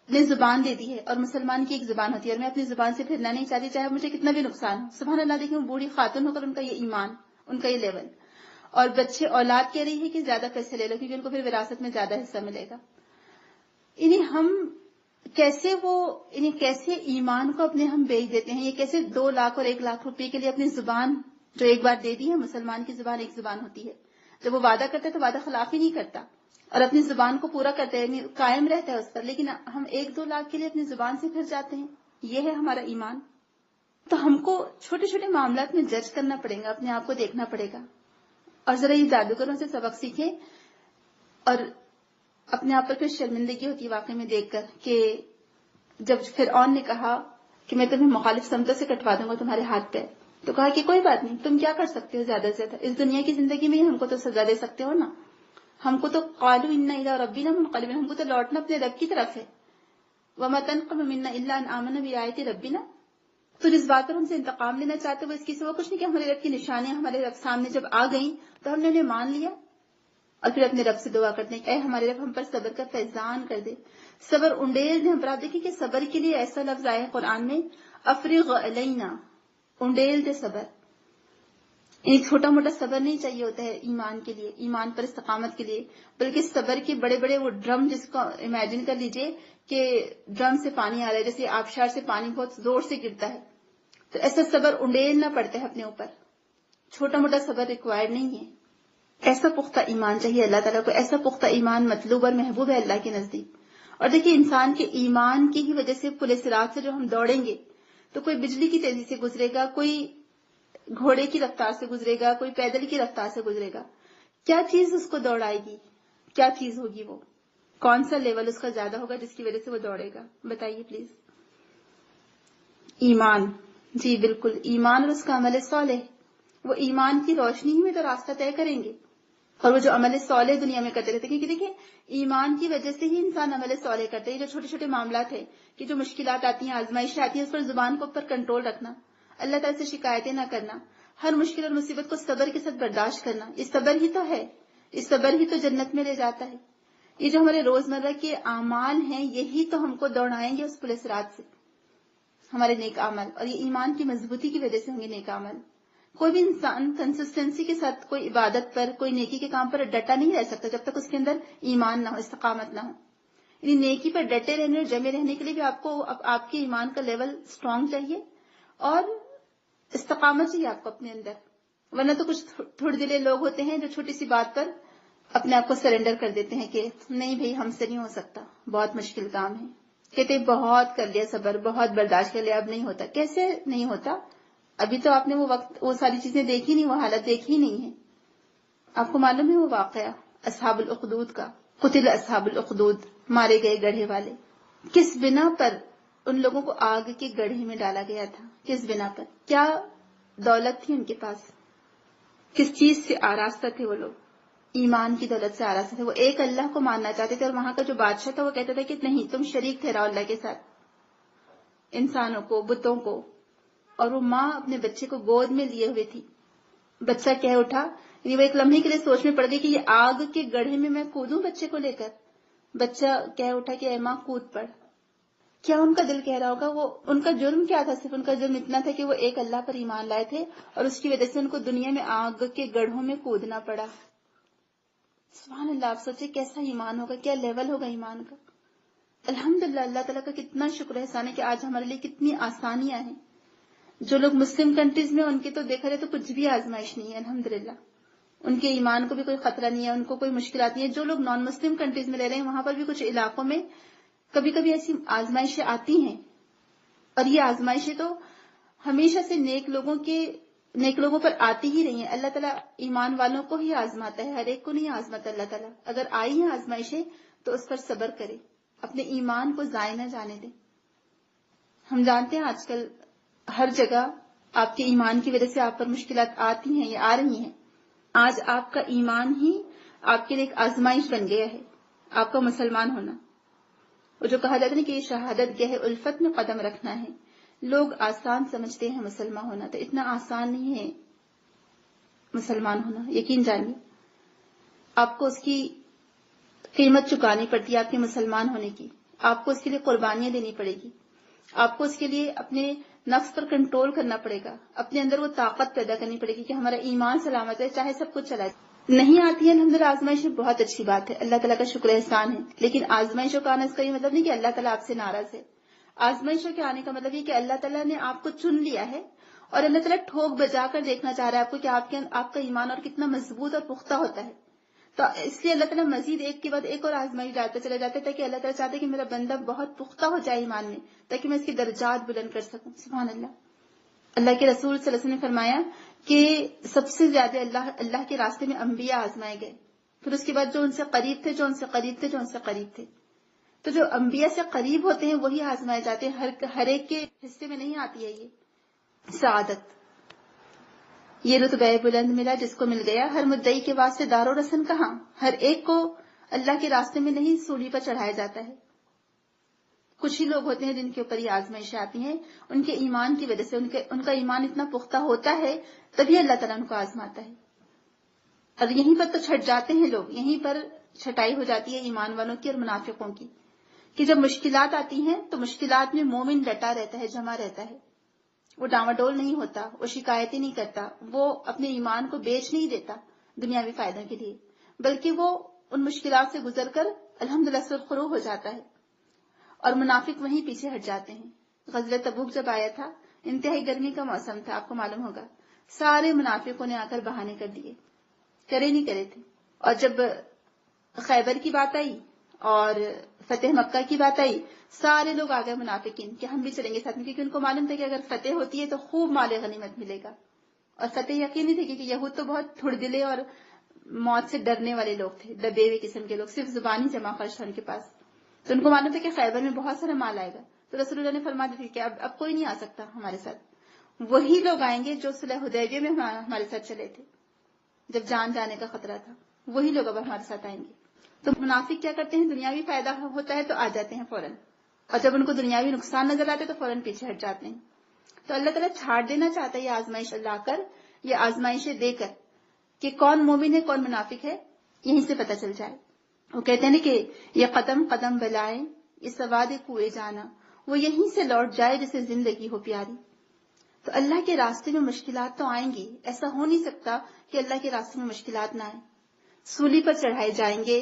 [SPEAKER 1] نے زبان دے دی ہے اور مسلمان کی ایک زبان ہوتی ہے اور میں اپنی زبان سے پھرنا نہیں چاہتی چاہے مجھے کتنا بھی نقصان ہو. سبحان اللہ، دیکھیں وہ بوڑھی خاتون ہو کر ان کا یہ ایمان، ان کا یہ لیول. اور بچے اولاد کہہ رہی ہے کہ زیادہ پیسے لے لو کیونکہ ان کو پھر وراثت میں زیادہ حصہ ملے گا. ہم کیسے ایمان کو اپنے ہم بیچ دیتے ہیں. یہ کیسے 2 لاکھ اور 1 لاکھ روپے کے لیے اپنی زبان جو ایک بار دے دی ہے. مسلمان کی زبان ایک زبان ہوتی ہے. جب وہ وعدہ کرتا ہے تو وعدہ خلاف ہی نہیں کرتا اور اپنی زبان کو پورا کرتا ہے, قائم رہتا ہے اس پر. لیکن ہم 1-2 لاکھ کے لیے اپنی زبان سے پھر جاتے ہیں. یہ ہے ہمارا ایمان. تو ہم کو چھوٹے چھوٹے معاملات میں جج کرنا پڑے گا, اپنے آپ کو دیکھنا پڑے گا, اور ذرا یہ جادوگروں سے سبق سیکھیں. اور اپنے آپ پر پھر شرمندگی ہوتی ہے واقعی میں دیکھ کر کہ جب فرعون نے کہا کہ میں تمہیں مخالف سمتوں سے کٹوا دوں گا تمہارے ہاتھ پہ, تو کہا کہ کوئی بات نہیں, تم کیا کر سکتے ہو زیادہ سے زیادہ اس دنیا کی زندگی میں, ہم کو تو سزا دے سکتے ہو نا. ہم کو تو قالوا انا الی ربنا منقلبون, ہم کو تو لوٹنا اپنے رب کی طرف ہے. وما تنقم منا الا ان آمنا بآیات ربنا, تو جس بات پر ہم سے انتقام لینا چاہتے وہ اس کی سوا کچھ نہیں کہ ہمارے رب کی نشانیاں ہمارے رب سامنے جب آ گئیں تو ہم نے انہیں مان لیا. اور پھر اپنے رب سے دعا کرتے ہیں کہ اے ہمارے رب ہم پر صبر کا فیضان کر دے, صبر انڈیل دے ہم پر. آپ دیکھیں کہ صبر کے لیے ایسا لفظ آیا ہے قرآن میں, افرغ علینا, انڈیل دے صبر. ایک چھوٹا موٹا صبر نہیں چاہیے ہوتا ہے ایمان کے لیے, ایمان پر استقامت کے لیے, بلکہ صبر کے بڑے بڑے وہ ڈرم, جس کو امیجن کر لیجئے کہ ڈرم سے پانی آ رہا ہے, جیسے آبشار سے پانی بہت زور سے گرتا ہے, تو ایسا صبر انڈیلنا پڑتا ہے اپنے اوپر. چھوٹا موٹا صبر ریکوائرڈ نہیں ہے. ایسا پختہ ایمان چاہیے اللہ تعالیٰ کو. ایسا پختہ ایمان مطلوب اور محبوب ہے اللہ کے نزدیک. اور دیکھیے انسان کے ایمان کی ہی وجہ سے پل صراط سے جو ہم دوڑیں گے تو کوئی بجلی کی تیزی سے گزرے گا, کوئی گھوڑے کی رفتار سے گزرے گا, کوئی پیدل کی رفتار سے گزرے گا. کیا چیز اس کو دوڑائے گی, کیا چیز ہوگی, وہ کون سا لیول اس کا زیادہ ہوگا جس کی وجہ سے وہ دوڑے گا, بتائیے پلیز. ایمان, جی بالکل ایمان اور اس کا عمل صالح, وہ ایمان کی روشنی ہی میں تو راستہ طے کریں گے. اور وہ جو عمل صالح دنیا میں کرتے رہتے ہیں, کیونکہ دیکھیں ایمان کی وجہ سے ہی انسان عمل صالح کرتے ہیں. جو چھوٹے چھوٹے معاملات ہیں کہ جو مشکلات آتی ہیں, آزمائشیں آتی ہیں, اس پر زبان کو پر کنٹرول رکھنا, اللہ تعالیٰ سے شکایتیں نہ کرنا, ہر مشکل اور مصیبت کو صبر کے ساتھ برداشت کرنا, یہ صبر ہی تو ہے, یہ صبر ہی تو جنت میں لے جاتا ہے. یہ جو ہمارے روزمرہ کے اعمال ہیں یہی تو ہم کو دوڑائیں گے اس پل صراط سے, ہمارے نیک عمل. اور یہ ایمان کی مضبوطی کی وجہ سے ہوں گے نیک عمل. کوئی بھی انسان کنسسٹنسی کے ساتھ کوئی عبادت پر, کوئی نیکی کے کام پر ڈٹا نہیں رہ سکتا جب تک اس کے اندر ایمان نہ ہو, استقامت نہ ہو. یعنی نیکی پر ڈٹے رہنے اور جمے رہنے کے لیے بھی آپ کو آپ کے ایمان کا لیول سٹرونگ چاہیے اور استقامت چاہیے آپ کو اپنے اندر. ورنہ تو کچھ تھوڑے دلے لوگ ہوتے ہیں جو چھوٹی سی بات پر اپنے آپ کو سرنڈر کر دیتے ہیں کہ نہیں بھائی ہم سے نہیں ہو سکتا, بہت مشکل کام ہے. کہتے بہت کر لیا صبر, بہت برداشت کر لیا, اب نہیں ہوتا. کیسے نہیں ہوتا؟ ابھی تو آپ نے وہ وقت, وہ ساری چیزیں دیکھی نہیں, وہ حالت دیکھی نہیں ہے. آپ کو معلوم ہے وہ واقعہ اصحاب الاخدود کا, قتل اصحاب الاخدود, مارے گئے گڑھے والے. کس بنا پر ان لوگوں کو آگ کے گڑھے میں ڈالا گیا تھا؟ کس بنا پر؟ کیا دولت تھی ان کے پاس؟ کس چیز سے آراستہ تھے وہ لوگ؟ ایمان کی دولت سے آراستہ تھے. وہ ایک اللہ کو ماننا چاہتے تھے, اور وہاں کا جو بادشاہ تھا وہ کہتا تھا کہ نہیں, تم شریک ٹھہراؤ اللہ کے ساتھ انسانوں کو, بتوں کو. اور وہ ماں اپنے بچے کو گود میں لیے ہوئے تھی. بچہ کہہ اٹھا, یعنی وہ ایک لمحے کے لیے سوچ میں پڑ گئی کہ یہ آگ کے گڑھے میں میں کودوں بچے کو لے کر. بچہ کہہ اٹھا کہ اے ماں کود پڑ. کیا ان کا دل کہہ رہا ہوگا؟ وہ ان کا جرم کیا تھا؟ صرف ان کا جرم اتنا تھا کہ وہ ایک اللہ پر ایمان لائے تھے, اور اس کی وجہ سے ان کو دنیا میں آگ کے گڑھوں میں کودنا پڑا. سبحان اللہ. آپ سوچے کیسا ایمان ہوگا, کیا لیول ہوگا ایمان کا. الحمدللہ اللہ تعالیٰ کا کتنا شکر احسان ہے کہ آج ہمارے لیے کتنی آسانیاں ہیں. جو لوگ مسلم کنٹریز میں, ان کے تو دیکھا جائے تو کچھ بھی آزمائش نہیں ہے الحمدللہ, ان کے ایمان کو بھی کوئی خطرہ نہیں ہے, ان کو کوئی مشکلات نہیں ہے. جو لوگ نان مسلم کنٹریز میں رہ رہے ہیں وہاں پر بھی کچھ علاقوں میں کبھی کبھی ایسی آزمائشیں آتی ہیں, اور یہ آزمائشیں تو ہمیشہ سے نیک لوگوں پر آتی ہی رہی ہیں. اللہ تعالیٰ ایمان والوں کو ہی آزماتا ہے, ہر ایک کو نہیں آزماتا اللہ تعالیٰ. اگر آئی ہیں آزمائشیں تو اس پر صبر کرے, اپنے ایمان کو ضائع نہ جانے دیں. ہم جانتے ہیں آج کل ہر جگہ آپ کے ایمان کی وجہ سے آپ پر مشکلات آتی ہیں یا آ رہی ہیں. آج آپ کا ایمان ہی آپ کے لیے ایک آزمائش بن گیا ہے, آپ کا مسلمان ہونا. وہ جو کہا جاتا ہے کہ یہ شہادت گہ الفت میں قدم رکھنا ہے. لوگ آسان سمجھتے ہیں مسلمان ہونا, تو اتنا آسان نہیں ہے مسلمان ہونا. یقین جانیے آپ کو اس کی قیمت چکانی پڑتی ہے, آپ کے مسلمان ہونے کی. آپ کو اس کے لیے قربانیاں دینی پڑے گی. آپ کو اس کے لیے اپنے نفس پر کنٹرول کرنا پڑے گا، اپنے اندر وہ طاقت پیدا کرنی پڑے گی کہ ہمارا ایمان سلامت ہے چاہے سب کچھ چلا جائے۔ نہیں آتی ہے الحمدللہ آزمائشیں، بہت اچھی بات ہے، اللہ تعالیٰ کا شکر احسان ہے، لیکن آزمائشوں کا آنا اس کا یہ مطلب نہیں کہ اللہ تعالیٰ آپ سے ناراض ہے۔ آزمائشوں کے آنے کا مطلب یہ کہ اللہ تعالیٰ نے آپ کو چن لیا ہے اور اللہ تعالیٰ ٹھوک بجا کر دیکھنا چاہ رہا ہے آپ کو کہ آپ کا ایمان اور کتنا مضبوط اور پختہ ہوتا ہے۔ تو اس لیے اللہ تعالیٰ مزید ایک کے بعد ایک اور آزمائی ڈالتے چلے جاتے ہیں، تاکہ اللہ تعالیٰ چاہتے کہ میرا بندہ بہت پختہ ہو جائے ایمان میں، تاکہ میں اس کے درجات بلند کر سکوں۔ سبحان اللہ۔ اللہ کے رسول صلی اللہ علیہ وسلم نے فرمایا کہ سب سے زیادہ اللہ کے راستے میں انبیاء آزمائے گئے، پھر اس کے بعد جو ان سے قریب تھے، جو ان سے قریب تھے، جو ان سے قریب تھے۔ تو جو انبیاء سے قریب ہوتے ہیں وہی آزمائے جاتے ہیں، ہر ایک کے حصے میں نہیں آتی ہے یہ سعادت، یہ رتبہ بلند ملا جس کو مل گیا۔ ہر مدعی کے واسطے دار و رسن کہاں، ہر ایک کو اللہ کے راستے میں نہیں سولی پر چڑھایا جاتا ہے۔ کچھ ہی لوگ ہوتے ہیں جن کے اوپر یہ آزمائشیں آتی ہیں، ان کے ایمان کی وجہ سے، ان کا ایمان اتنا پختہ ہوتا ہے تبھی اللہ تعالیٰ ان کو آزماتا ہے، اور یہیں پر تو چھٹ جاتے ہیں لوگ، یہیں پر چھٹائی ہو جاتی ہے ایمان والوں کی اور منافقوں کی، کہ جب مشکلات آتی ہیں تو مشکلات میں مومن ڈٹا رہتا ہے، جمع رہتا ہے، وہ ڈاواڈول نہیں ہوتا، وہ شکایتیں نہیں کرتا، وہ اپنے ایمان کو بیچ نہیں دیتا دنیاوی فائدوں کے لیے، بلکہ وہ ان مشکلات سے گزر کر الحمدللہ سرخرو ہو جاتا ہے، اور منافق وہیں پیچھے ہٹ جاتے ہیں۔ غزوہ تبوک جب آیا تھا، انتہائی گرمی کا موسم تھا، آپ کو معلوم ہوگا، سارے منافقوں نے آ کر بہانے کر دیے، کرے نہیں کرے تھے، اور جب خیبر کی بات آئی اور فتح مکہ کی بات آئی، سارے لوگ آ گئے منافقین کہ ہم بھی چلیں گے ساتھ میں، کیونکہ ان کو معلوم تھا کہ اگر فتح ہوتی ہے تو خوب مال غنیمت ملے گا، اور فتح یقینی تھی کیونکہ یہود تو بہت تھوڑ دلے اور موت سے ڈرنے والے لوگ تھے، دبے ہوئے قسم کے لوگ، صرف زبانی جمع خرچ تھا ان کے پاس، تو ان کو معلوم تھا کہ خیبر میں بہت سارا مال آئے گا، تو رسول اللہ نے فرما دی کہ اب کوئی نہیں آ سکتا ہمارے ساتھ، وہی لوگ آئیں گے جو صلح حدیبیہ میں ہمارے ساتھ چلے تھے جب جان جانے کا خطرہ تھا، وہی لوگ اب ہمارے ساتھ آئیں گے۔ تو منافق کیا کرتے ہیں، دنیاوی فائدہ ہوتا ہے تو آ جاتے ہیں فوراً، اور جب ان کو دنیاوی نقصان نظر آتے تو فوراً پیچھے ہٹ جاتے ہیں۔ تو اللہ تعالیٰ چھاڑ دینا چاہتا ہے یہ آزمائش لا کر، یہ آزمائشیں دے کر، کہ کون مومن ہے کون منافق ہے یہیں سے پتہ چل جائے۔ وہ کہتے ہیں کہ یہ قدم قدم بلائے، یہ سواد کوئے جانا، وہ یہیں سے لوٹ جائے جسے زندگی ہو پیاری۔ تو اللہ کے راستے میں مشکلات تو آئیں گی، ایسا ہو نہیں سکتا کہ اللہ کے راستے میں مشکلات نہ آئیں، سولی پر چڑھائے جائیں گے،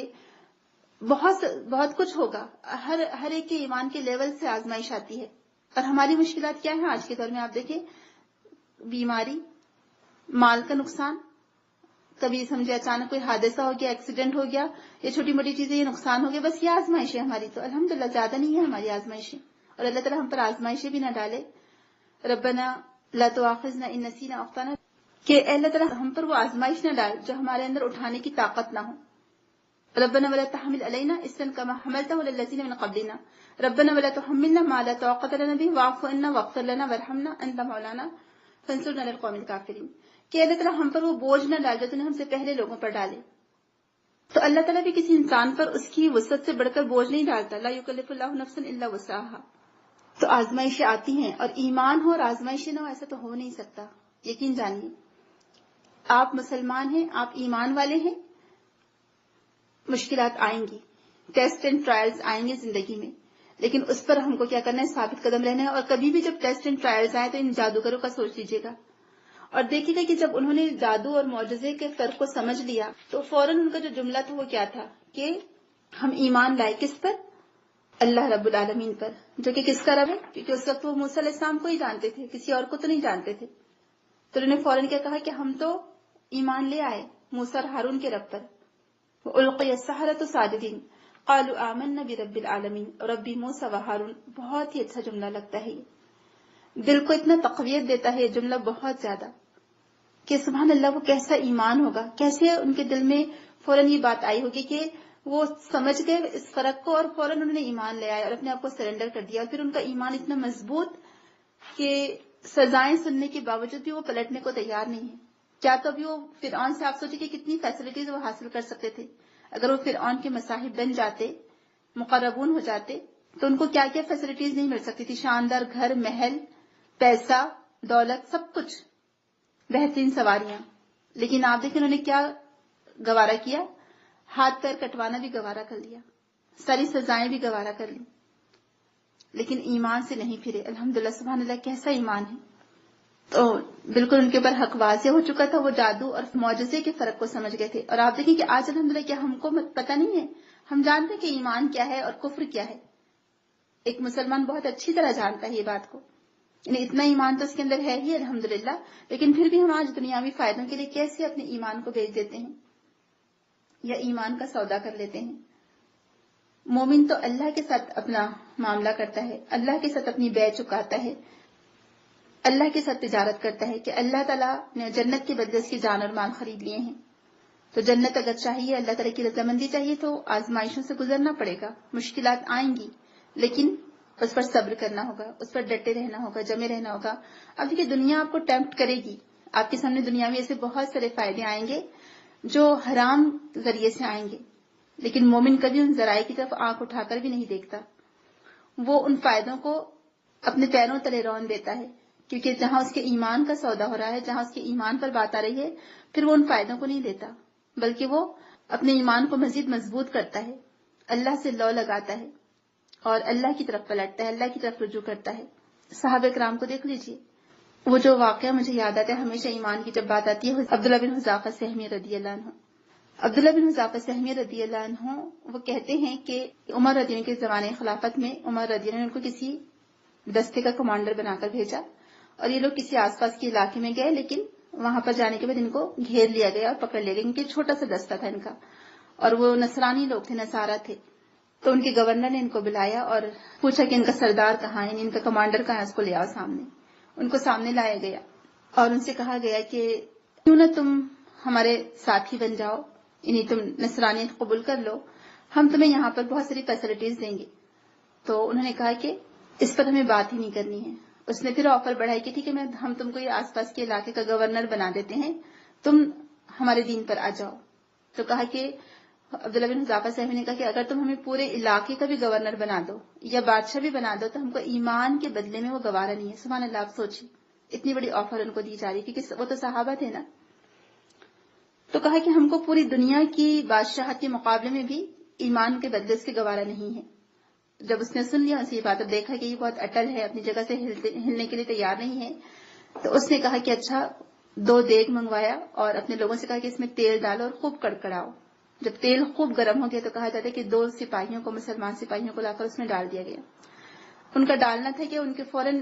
[SPEAKER 1] بہت کچھ ہوگا، ہر ایک کے ایمان کے لیول سے آزمائش آتی ہے، اور ہماری مشکلات کیا ہیں آج کے دور میں، آپ دیکھیں، بیماری، مال کا نقصان، کبھی سمجھے اچانک کوئی حادثہ ہو گیا، ایکسیڈنٹ ہو گیا، یہ چھوٹی موٹی چیزیں یہ نقصان ہو گیا، بس یہ آزمائشیں ہماری، تو الحمدللہ زیادہ نہیں ہے ہماری آزمائشیں، اور اللہ تعالیٰ ہم پر آزمائشیں بھی نہ ڈالے۔ ربنا لا تؤاخذنا ان نسینا او اخطانا، کہ اللہ تعالیٰ ہم پر وہ آزمائش نہ ڈال جو ہمارے اندر اٹھانے کی طاقت نہ ہو۔ ربنا ولا تحمل علينا اسرا كما حملته على الذين من قبلنا ربنا ولا تحملنا ما لا طاقة لنا به واعف عنا واغفر لنا وارحمنا انت مولانا فانصرنا على القوم الكافرين، کہ اللہ تعالیٰ ہم پر وہ بوجھ نہ ڈال جو تو نے ہم سے پہلے لوگوں پر ڈالے۔ تو اللہ تعالیٰ بھی کسی انسان پر اس کی وسعت سے بڑھ کر بوجھ نہیں ڈالتا، لا يكلف الله نفسا الا وسعها۔ تو آزمائشیں آتی ہیں، اور ایمان ہو اور آزمائشیں نہ ہو ایسا تو ہو نہیں سکتا، یقین جانیے۔ آپ مسلمان ہیں، آپ ایمان والے ہیں، مشکلات آئیں گی، ٹیسٹ اینڈ ٹرائلز آئیں گے زندگی میں، لیکن اس پر ہم کو کیا کرنا ہے، ثابت قدم رہنا ہے، اور کبھی بھی جب ٹیسٹ اینڈ ٹرائلز آئے تو ان جادوگروں کا سوچ لیجیے گا، اور دیکھیے گا کہ جب انہوں نے جادو اور معجزے کے فرق کو سمجھ لیا تو فوراً ان کا جو جملہ تھا وہ کیا تھا کہ ہم ایمان لائے کس پر، اللہ رب العالمین پر، جو کہ کس کا رب ہے، کیونکہ اس وقت وہ موسیٰ علیہ السلام کو ہی جانتے تھے، کسی اور کو تو نہیں جانتے تھے، تو انہوں نے فوراً کیا کہا کہ ہم تو ایمان لے آئے موسیٰ اور ہارون کے رب پر۔ وَأُلْقِيَ السَّحَرَةُ سَاجِدِينَ قَالُوا آمَنَّا بِرَبِّ الْعَالَمِينَ رَبِّ موسیٰ وَہارون۔ بہت ہی اچھا جملہ لگتا ہے، یہ دل کو اتنا تقویت دیتا ہے یہ جملہ بہت زیادہ، کہ سبحان اللہ وہ کیسا ایمان ہوگا، کیسے ان کے دل میں فوراً یہ بات آئی ہوگی کہ وہ سمجھ گئے اس فرق کو، اور فوراً انہوں نے ایمان لے آیا اور اپنے آپ کو سرنڈر کر دیا، اور پھر ان کا ایمان اتنا مضبوط کہ سزائیں سننے کے باوجود بھی وہ پلٹنے کو تیار نہیں ہے۔ کیا تو ابھی وہ فرعون سے آپ سوچے کہ کتنی فیسلٹیز وہ حاصل کر سکتے تھے، اگر وہ فرعون کے مصاحب بن جاتے، مقربون ہو جاتے، تو ان کو کیا کیا فیسلٹیز نہیں مل سکتی تھی، شاندار گھر، محل، پیسہ، دولت، سب کچھ، بہترین سواریاں، لیکن آپ دیکھیں انہوں نے کیا گوارا کیا، ہاتھ پیر کٹوانا بھی گوارا کر لیا، ساری سزائیں بھی گوارا کر لی، لیکن ایمان سے نہیں پھرے. الحمدللہ سبحان اللہ کیسا ایمان ہے. تو بالکل ان کے اوپر حق واضح ہو چکا تھا. وہ جادو اور معجزے کے فرق کو سمجھ گئے تھے. اور آپ دیکھیں کہ آج الحمدللہ کیا ہم کو پتہ نہیں ہے. ہم جانتے ہیں کہ ایمان کیا ہے اور کفر کیا ہے. ایک مسلمان بہت اچھی طرح جانتا ہے یہ بات کو. یعنی اتنا ایمان تو اس کے اندر ہے ہی الحمدللہ. لیکن پھر بھی ہم آج دنیاوی فائدوں کے لیے کیسے اپنے ایمان کو بیچ دیتے ہیں یا ایمان کا سودا کر لیتے ہیں. مومن تو اللہ کے ساتھ اپنا معاملہ کرتا ہے, اللہ کے ساتھ اپنی بیع چکاتا ہے, اللہ کے ساتھ تجارت کرتا ہے کہ اللہ تعالیٰ نے جنت کے بدلے اس کی جان اور مال خرید لیے ہیں. تو جنت اگر چاہیے, اللہ تعالیٰ کی رضامندی چاہیے تو آزمائشوں سے گزرنا پڑے گا, مشکلات آئیں گی, لیکن اس پر صبر کرنا ہوگا, اس پر ڈٹے رہنا ہوگا, جمے رہنا ہوگا. اب دیکھیے دنیا آپ کو ٹیمپٹ کرے گی, آپ کے سامنے دنیا میں ایسے بہت سارے فائدے آئیں گے جو حرام ذریعے سے آئیں گے, لیکن مومن کبھی ان ذرائع کی طرف آنکھ اٹھا کر بھی نہیں دیکھتا. وہ ان فائدوں کو اپنے پیروں تلے رون دیتا ہے, کیونکہ جہاں اس کے ایمان کا سودا ہو رہا ہے, جہاں اس کے ایمان پر بات آ رہی ہے, پھر وہ ان فائدوں کو نہیں دیتا, بلکہ وہ اپنے ایمان کو مزید مضبوط کرتا ہے, اللہ سے لو لگاتا ہے اور اللہ کی طرف پلٹتا ہے, اللہ کی طرف رجوع کرتا ہے. صحابہ کرام کو دیکھ لیجئے. وہ جو واقعہ مجھے یاد آتا ہے ہمیشہ ایمان کی جب بات آتی ہے, عبداللہ بن حذافہ سہمی رضی اللہ عنہ. عبداللہ بن حذافہ سہمی رضی اللہ عنہ وہ کہتے ہیں کہ عمر رضی اللہ کے زمانے خلافت میں عمر رضی اللہ نے ان کو کسی دستے کا کمانڈر بنا کر بھیجا, اور یہ لوگ کسی آس پاس کے علاقے میں گئے, لیکن وہاں پر جانے کے بعد ان کو گھیر لیا گیا اور پکڑ لیا گیا. ان کے چھوٹا سا دستہ تھا ان کا, اور وہ نصرانی لوگ تھے, نصارہ تھے. تو ان کے گورنر نے ان کو بلایا اور پوچھا کہ ان کا سردار کہاں ہے, ان کا کمانڈر کہاں ہے, اس کو لے آؤ سامنے. ان کو سامنے لایا گیا اور ان سے کہا گیا کہ کیوں نہ تم ہمارے ساتھی بن جاؤ, یعنی تم نصرانیت قبول کر لو, ہم تمہیں یہاں پر بہت ساری فیسلٹیز دیں گے. تو انہوں نے کہا کہ اس پر ہمیں بات ہی نہیں کرنی ہے. اس نے پھر آفر بڑھائی کہ ٹھیک ہے, ہم تم کو یہ آس پاس کے علاقے کا گورنر بنا دیتے ہیں, تم ہمارے دین پر آ جاؤ. تو کہا کہ عبداللہ بن حذافہ صاحب نے کہا کہ اگر تم ہمیں پورے علاقے کا بھی گورنر بنا دو یا بادشاہ بھی بنا دو تو ہم کو ایمان کے بدلے میں وہ گوارا نہیں ہے. سبحان اللہ, آپ سوچیں اتنی بڑی آفر ان کو دی جا رہی, کیونکہ وہ تو صحابہ تھے نا. تو کہا کہ ہم کو پوری دنیا کی بادشاہت کے مقابلے میں بھی ایمان کے بدلے اس کے گوارا نہیں ہے. جب اس نے سن لیا اس یہ بات, اب دیکھا کہ یہ بہت اٹل ہے, اپنی جگہ سے ہلنے کے لیے تیار نہیں ہے, تو اس نے کہا کہ اچھا 2 دیگ منگوایا اور اپنے لوگوں سے کہا کہ اس میں تیل ڈالو اور خوب کڑکڑاؤ. جب تیل خوب گرم ہو گیا تو کہا جاتا ہے کہ 2 سپاہیوں کو, مسلمان سپاہیوں کو لا کر اس میں ڈال دیا گیا. ان کا ڈالنا تھا کہ ان کے فوراً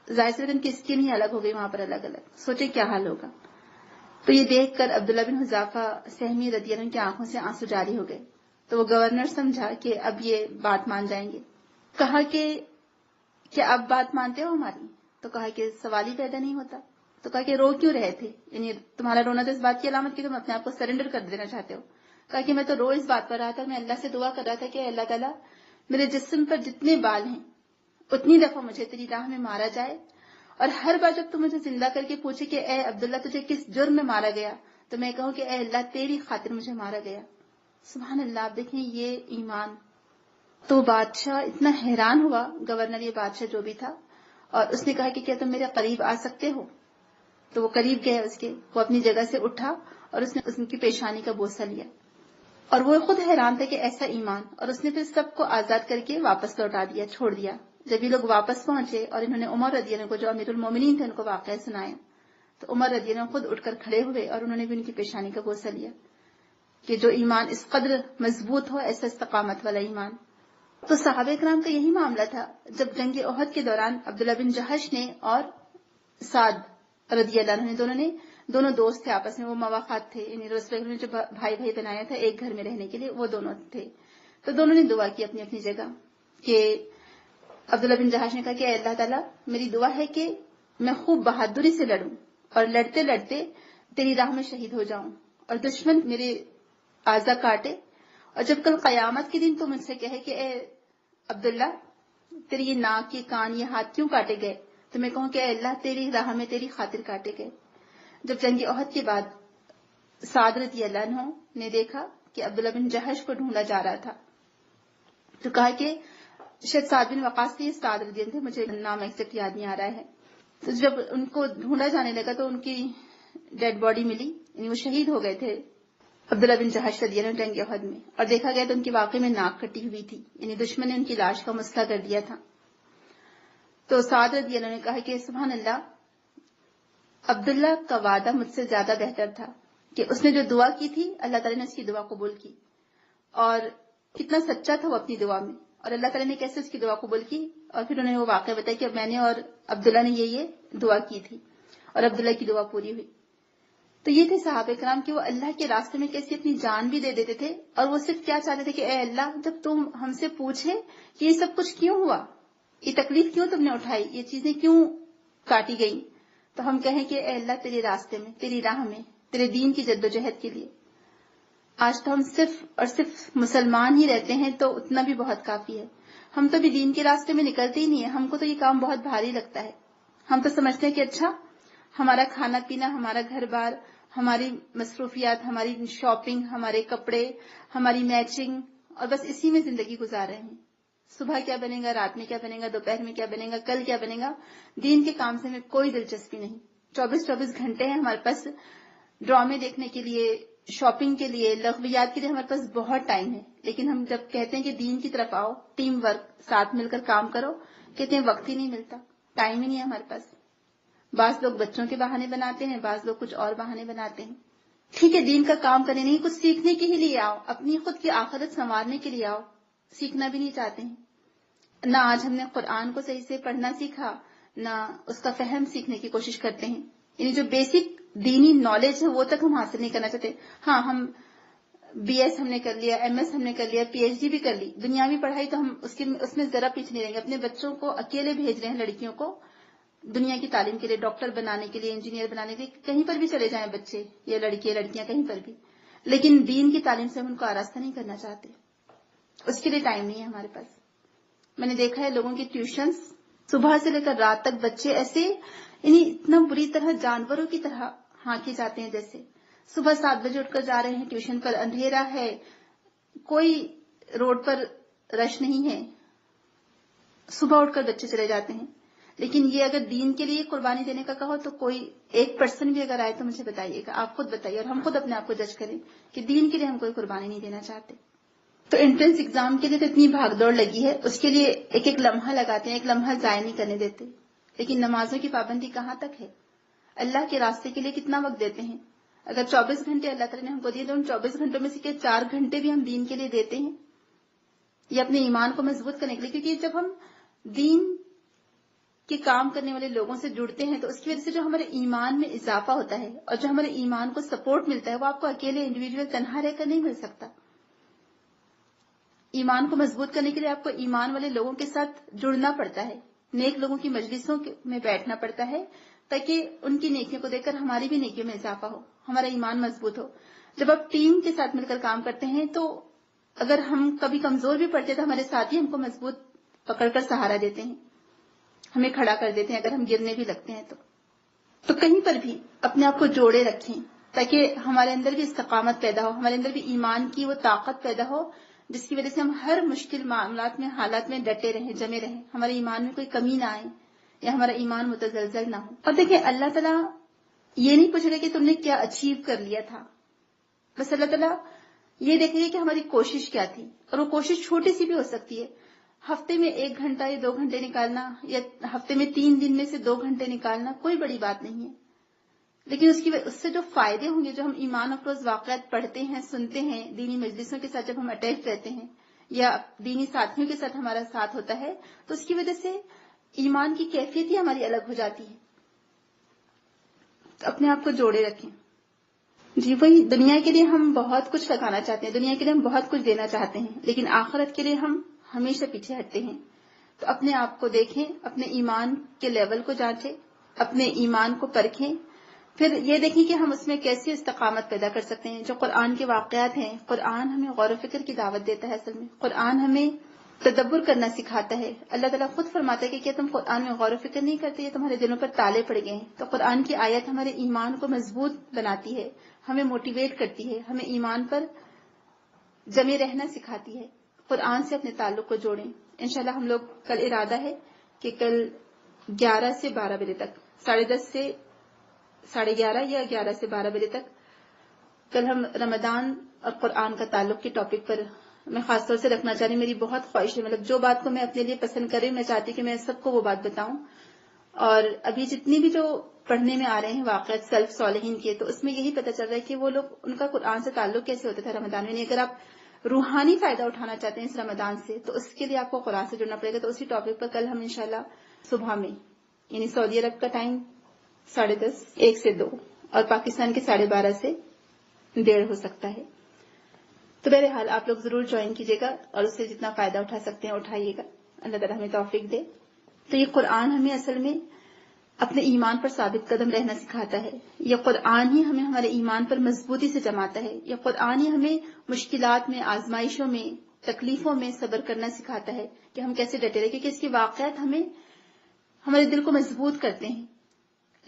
[SPEAKER 1] ظاہر سے ان کی اسکن ہی الگ ہو گئی وہاں پر الگ الگ. سوچے کیا حال ہوگا. تو یہ دیکھ کر عبداللہ بن حذافہ سہمی رضی اللہ عنہ کی آنکھوں سے آنسو جاری ہو گئے. تو وہ گورنر سمجھا کہ اب یہ بات مان جائیں گے. کہا کہ کیا اب بات مانتے ہو ہماری؟ تو کہا کہ سوال ہی پیدا نہیں ہوتا. تو کہا کہ رو کیوں رہے تھے, یعنی تمہارا رونا تو اس بات کی علامت کہ تم اپنے آپ کو سرنڈر کر دینا چاہتے ہو. کہا کہ میں تو رو اس بات پر رہا تھا, میں اللہ سے دعا کر رہا تھا کہ اللہ تعالیٰ میرے جسم پر جتنے بال ہیں اتنی دفعہ مجھے تیری راہ میں مارا جائے, اور ہر بار جب تم مجھے زندہ کر کے پوچھے کہ اے عبداللہ تجھے کس جرم میں مارا گیا, تو میں کہوں کہ اے اللہ تیری خاطر مجھے مارا گیا. سبحان اللہ, آپ دیکھیں یہ ایمان. تو بادشاہ اتنا حیران ہوا, گورنر یہ بادشاہ جو بھی تھا, اور اس نے کہا کہ کیا تم میرے قریب آ سکتے ہو؟ تو وہ قریب گئے اس کے, وہ اپنی جگہ سے اٹھا اور اس نے ان کی پیشانی کا بوسہ لیا, اور وہ خود حیران تھا کہ ایسا ایمان. اور اس نے پھر سب کو آزاد کر کے واپس لوٹا دیا, چھوڑ دیا. جب یہ لوگ واپس پہنچے اور انہوں نے عمر رضی اللہ عنہ کو, جو امیر المومنین تھے, ان کو واقعہ سنایا, تو عمر رضی اللہ عنہ خود اٹھ کر کھڑے ہوئے اور انہوں نے بھی ان کی پیشانی کا بوسہ لیا کہ جو ایمان اس قدر مضبوط ہو, ایسا استقامت والا ایمان. تو صحابہ کرام کا یہی معاملہ تھا. جب جنگ احد کے دوران عبداللہ بن جہش نے اور سعد رضی اللہ عنہ دونوں دوست تھے آپس میں, وہ مواخات تھے, یعنی رسول اللہ نے جو بھائی بنایا تھا ایک گھر میں رہنے کے لیے, وہ دونوں تھے. تو دونوں نے دعا کی اپنی اپنی جگہ کہ عبداللہ بن جہش نے کہا کہ اے اللہ تعالیٰ میری دعا ہے کہ میں خوب بہادری سے لڑوں اور لڑتے لڑتے تیری راہ میں شہید ہو جاؤں, اور دشمن میرے اعضا کاٹے, اور جب کل قیامت کے دن تو مجھ سے کہے کہ اے عبداللہ تیری یہ ناک, یہ کان, یہ ہاتھ کیوں کاٹے گئے, تو میں کہوں کہ اے اللہ تیری راہ میں تیری خاطر کاٹے گئے. جب جنگ احد کے بعد سعد رضی اللہ عنہ نے دیکھا کہ عبداللہ بن جہش کو ڈھونڈا جا رہا تھا, تو کہا کہ شاید سعد بن وقاص سے سعد رضی اللہ عنہ, مجھے نام ایگزیکٹ یاد نہیں آ رہا ہے. تو جب ان کو ڈھونڈا جانے لگا تو ان کی ڈیڈ باڈی ملی, یعنی وہ شہید ہو گئے تھے عبداللہ بن جہش رضی اللہ عنہ جنگ احد میں. اور دیکھا گیا تو ان کی واقعی میں ناک کٹی ہوئی تھی, یعنی دشمن نے ان کی لاش کا مسئلہ کر دیا تھا. تو سعد رضی اللہ نے کہا کہ سبحان اللہ، عبداللہ کا وعدہ مجھ سے زیادہ بہتر تھا کہ اس نے جو دعا کی تھی اللہ تعالیٰ نے اس کی دعا قبول کی، اور کتنا سچا تھا وہ اپنی دعا میں، اور اللہ تعالیٰ نے کیسے اس کی دعا قبول کی، اور پھر انہوں نے وہ واقعہ بتایا کہ میں نے اور عبداللہ نے یہ دعا کی تھی اور عبداللہ کی دعا پوری ہوئی۔ تو یہ تھے صحابہ کرام کہ وہ اللہ کے راستے میں کیسے اپنی جان بھی دے دیتے تھے، اور وہ صرف کیا چاہتے تھے کہ اے اللہ، جب تم ہم سے پوچھے کہ یہ سب کچھ کیوں ہوا، یہ تکلیف کیوں تم نے اٹھائی، یہ چیزیں کیوں کاٹی گئیں، تو ہم کہیں کہ اے اللہ تیرے راستے میں، تیری راہ میں، تیرے دین کی جد و جہد کے لیے۔ آج تو ہم صرف اور صرف مسلمان ہی رہتے ہیں تو اتنا بھی بہت کافی ہے، ہم تو بھی دین کے راستے میں نکلتے ہی نہیں ہیں، ہم کو تو یہ کام بہت بھاری لگتا ہے۔ ہم تو سمجھتے ہیں کہ اچھا ہمارا کھانا پینا، ہمارا گھر بار، ہماری مصروفیات، ہماری شاپنگ، ہمارے کپڑے، ہماری میچنگ، اور بس اسی میں زندگی گزار رہے ہیں۔ صبح کیا بنے گا، رات میں کیا بنے گا، دوپہر میں کیا بنے گا، کل کیا بنے گا، دین کے کام سے ہمیں کوئی دلچسپی نہیں۔ 24 گھنٹے ہیں ہمارے پاس ڈرامے دیکھنے کے لیے، شاپنگ کے لیے، لغویات کے لیے ہمارے پاس بہت ٹائم ہے، لیکن ہم جب کہتے ہیں کہ دین کی طرف آؤ، ٹیم ورک، ساتھ مل کر کام کرو، کہتے ہیں وقت ہی نہیں ملتا، ٹائم ہی نہیں ہے ہمارے پاس۔ بعض لوگ بچوں کے بہانے بناتے ہیں، بعض لوگ کچھ اور بہانے بناتے ہیں۔ ٹھیک ہے، دین کا کام کرنے نہیں، کچھ سیکھنے کے ہی لیے آؤ، اپنی خود کی آخرت سنوارنے کے لیے آؤ، سیکھنا بھی نہیں چاہتے ہیں۔ نہ آج ہم نے قرآن کو صحیح سے پڑھنا سیکھا، نہ اس کا فہم سیکھنے کی کوشش کرتے ہیں، یعنی جو بیسک دینی نالج ہے وہ تک ہم حاصل نہیں کرنا چاہتے۔ ہاں، ہم BS ہم نے کر لیا، MS ہم نے کر لیا، PhD بھی کر لی، دنیاوی پڑھائی تو ہم اس میں ذرا پیچھے نہیں رہیں گے۔ اپنے بچوں کو اکیلے بھیج رہے ہیں، لڑکیوں کو دنیا کی تعلیم کے لیے، ڈاکٹر بنانے کے لیے، انجینئر بنانے کے لیے، کہیں پر بھی چلے جائیں بچے یا لڑکیاں کہیں پر بھی، لیکن دین کی تعلیم سے ہم ان کو آراستہ نہیں کرنا چاہتے، اس کے لیے ٹائم نہیں ہے ہمارے پاس۔ میں نے دیکھا ہے لوگوں کی ٹیوشنز صبح سے لے کر رات تک بچے ایسے، یعنی اتنا بری طرح جانوروں کی طرح ہانکے جاتے ہیں، جیسے صبح 7 بجے اٹھ کر جا رہے ہیں ٹیوشن پر، اندھیرا ہے، کوئی روڈ پر رش نہیں ہے، صبح اٹھ کر بچے چلے جاتے ہیں۔ لیکن یہ اگر دین کے لیے قربانی دینے کا کہو تو کوئی 1% بھی اگر آئے تو مجھے بتائیے گا، آپ خود بتائیے، اور ہم خود اپنے آپ کو جج کریں کہ دین کے لیے ہم کوئی قربانی نہیں دینا چاہتے۔ تو انٹرنس ایگزام کے لیے تو اتنی بھاگ دوڑ لگی ہے، اس کے لیے ایک ایک لمحہ لگاتے ہیں، ایک لمحہ ضائع نہیں کرنے دیتے، لیکن نمازوں کی پابندی کہاں تک ہے؟ اللہ کے راستے کے لیے کتنا وقت دیتے ہیں؟ اگر 24 گھنٹے اللہ تعالیٰ نے ہم کو دیے تو ان 24 گھنٹوں میں سے 4 گھنٹے بھی ہم دین کے لیے دیتے ہیں، یہ اپنے ایمان کو مضبوط کرنے کے لیے، کیونکہ جب ہم دین کے کام کرنے والے لوگوں سے جڑتے ہیں تو اس کی وجہ سے جو ہمارے ایمان میں اضافہ ہوتا ہے اور جو ہمارے ایمان کو سپورٹ ملتا ہے وہ آپ کو اکیلے انڈیویجول تنہا رہ کر نہیں مل سکتا۔ ایمان کو مضبوط کرنے کے لیے آپ کو ایمان والے لوگوں کے ساتھ جڑنا پڑتا ہے، نیک لوگوں کی مجلسوں میں بیٹھنا پڑتا ہے، تاکہ ان کی نیکیوں کو دیکھ کر ہماری بھی نیکیوں میں اضافہ ہو، ہمارا ایمان مضبوط ہو۔ جب آپ ٹیم کے ساتھ مل کر کام کرتے ہیں تو اگر ہم کبھی کمزور بھی پڑتے ہیں تو ہمارے ساتھی ہم کو مضبوط پکڑ کر سہارا دیتے ہیں، ہمیں کھڑا کر دیتے ہیں اگر ہم گرنے بھی لگتے ہیں تو کہیں پر بھی اپنے آپ کو جوڑے رکھیں تاکہ ہمارے اندر بھی استقامت پیدا ہو، ہمارے اندر بھی ایمان کی وہ طاقت پیدا ہو جس کی وجہ سے ہم ہر مشکل معاملات میں، حالات میں ڈٹے رہیں، جمے رہیں، ہمارے ایمان میں کوئی کمی نہ آئے یا ہمارا ایمان متزلزل نہ ہو۔ اور دیکھیں، اللہ تعالیٰ یہ نہیں پوچھ رہے کہ تم نے کیا اچیو کر لیا تھا، بس اللہ تعالیٰ یہ دیکھ رہے کہ ہماری کوشش کیا تھی، اور وہ کوشش چھوٹی سی بھی ہو سکتی ہے، ہفتے میں 1 گھنٹہ یا 2 گھنٹے نکالنا، یا ہفتے میں 3 دن میں سے 2 گھنٹے نکالنا کوئی بڑی بات نہیں ہے، لیکن اس سے جو فائدے ہوں گے، جو ہم ایمان افروز واقعات پڑھتے ہیں، سنتے ہیں، دینی مجلسوں کے ساتھ جب ہم اٹیچ رہتے ہیں یا دینی ساتھیوں کے ساتھ ہمارا ساتھ ہوتا ہے تو اس کی وجہ سے ایمان کی کیفیت ہی ہماری الگ ہو جاتی ہے۔ تو اپنے آپ کو جوڑے رکھیں۔ جی، وہی دنیا کے لیے ہم بہت کچھ لگانا چاہتے ہیں، دنیا کے لیے ہم بہت کچھ دینا چاہتے ہیں، لیکن آخرت کے لیے ہم ہمیشہ پیچھے ہٹتے ہیں۔ تو اپنے آپ کو دیکھیں، اپنے ایمان کے لیول کو جانچیں، اپنے ایمان کو پرکھیں، پھر یہ دیکھیں کہ ہم اس میں کیسی استقامت پیدا کر سکتے ہیں۔ جو قرآن کے واقعات ہیں، قرآن ہمیں غور و فکر کی دعوت دیتا ہے، اصل میں قرآن ہمیں تدبر کرنا سکھاتا ہے۔ اللہ تعالیٰ خود فرماتا ہے کہ کیا تم قرآن میں غور و فکر نہیں کرتے، یہ تمہارے دلوں پر تالے پڑ گئے ہیں۔ تو قرآن کی آیت ہمارے ایمان کو مضبوط بناتی ہے، ہمیں موٹیویٹ کرتی ہے، ہمیں ایمان پر جمے رہنا سکھاتی ہے۔ قرآن سے اپنے تعلق کو جوڑیں۔ انشاءاللہ ہم لوگ کل ارادہ ہے کہ کل 11 سے 12 بجے تک، 10:30 سے 11:30 یا 11 سے 12 بجے تک کل ہم رمضان اور قرآن کا تعلق کے ٹاپک پر میں خاص طور سے رکھنا چاہ رہی ہوں. میری بہت خواہش ہے, مطلب جو بات کو میں اپنے لیے پسند کر رہی ہوں میں چاہتی ہوں کہ میں سب کو وہ بات بتاؤں. اور ابھی جتنی بھی جو پڑھنے میں آ رہے ہیں واقعات سلف صالحین کے, تو اس میں یہی پتہ چل رہا ہے کہ وہ لوگ ان کا قرآن سے تعلق کیسے ہوتا تھا رمضان میں. یعنی اگر آپ روحانی فائدہ اٹھانا چاہتے ہیں اس رمضان سے تو اس کے لیے آپ کو قرآن سے جڑنا پڑے گا. تو اسی ٹاپک پر کل ہم انشاءاللہ صبح میں, یعنی سعودی عرب کا ٹائم 10:30 1 سے 2 اور پاکستان کے 12:30 سے 1:30 ہو سکتا ہے. تو بہرحال آپ لوگ ضرور جوائن کیجیے گا اور اس سے جتنا فائدہ اٹھا سکتے ہیں اٹھائیے گا. اللہ تعالیٰ ہمیں توفیق دے. تو یہ قرآن ہمیں اصل میں اپنے ایمان پر ثابت قدم رہنا سکھاتا ہے. یہ قرآن ہی ہمیں ہمارے ایمان پر مضبوطی سے جماتا ہے. یہ قرآن ہی ہمیں مشکلات میں, آزمائشوں میں, تکلیفوں میں صبر کرنا سکھاتا ہے کہ ہم کیسے ڈٹے رہیں, کیونکہ اس کے واقعات ہمیں ہمارے دل کو مضبوط کرتے ہیں.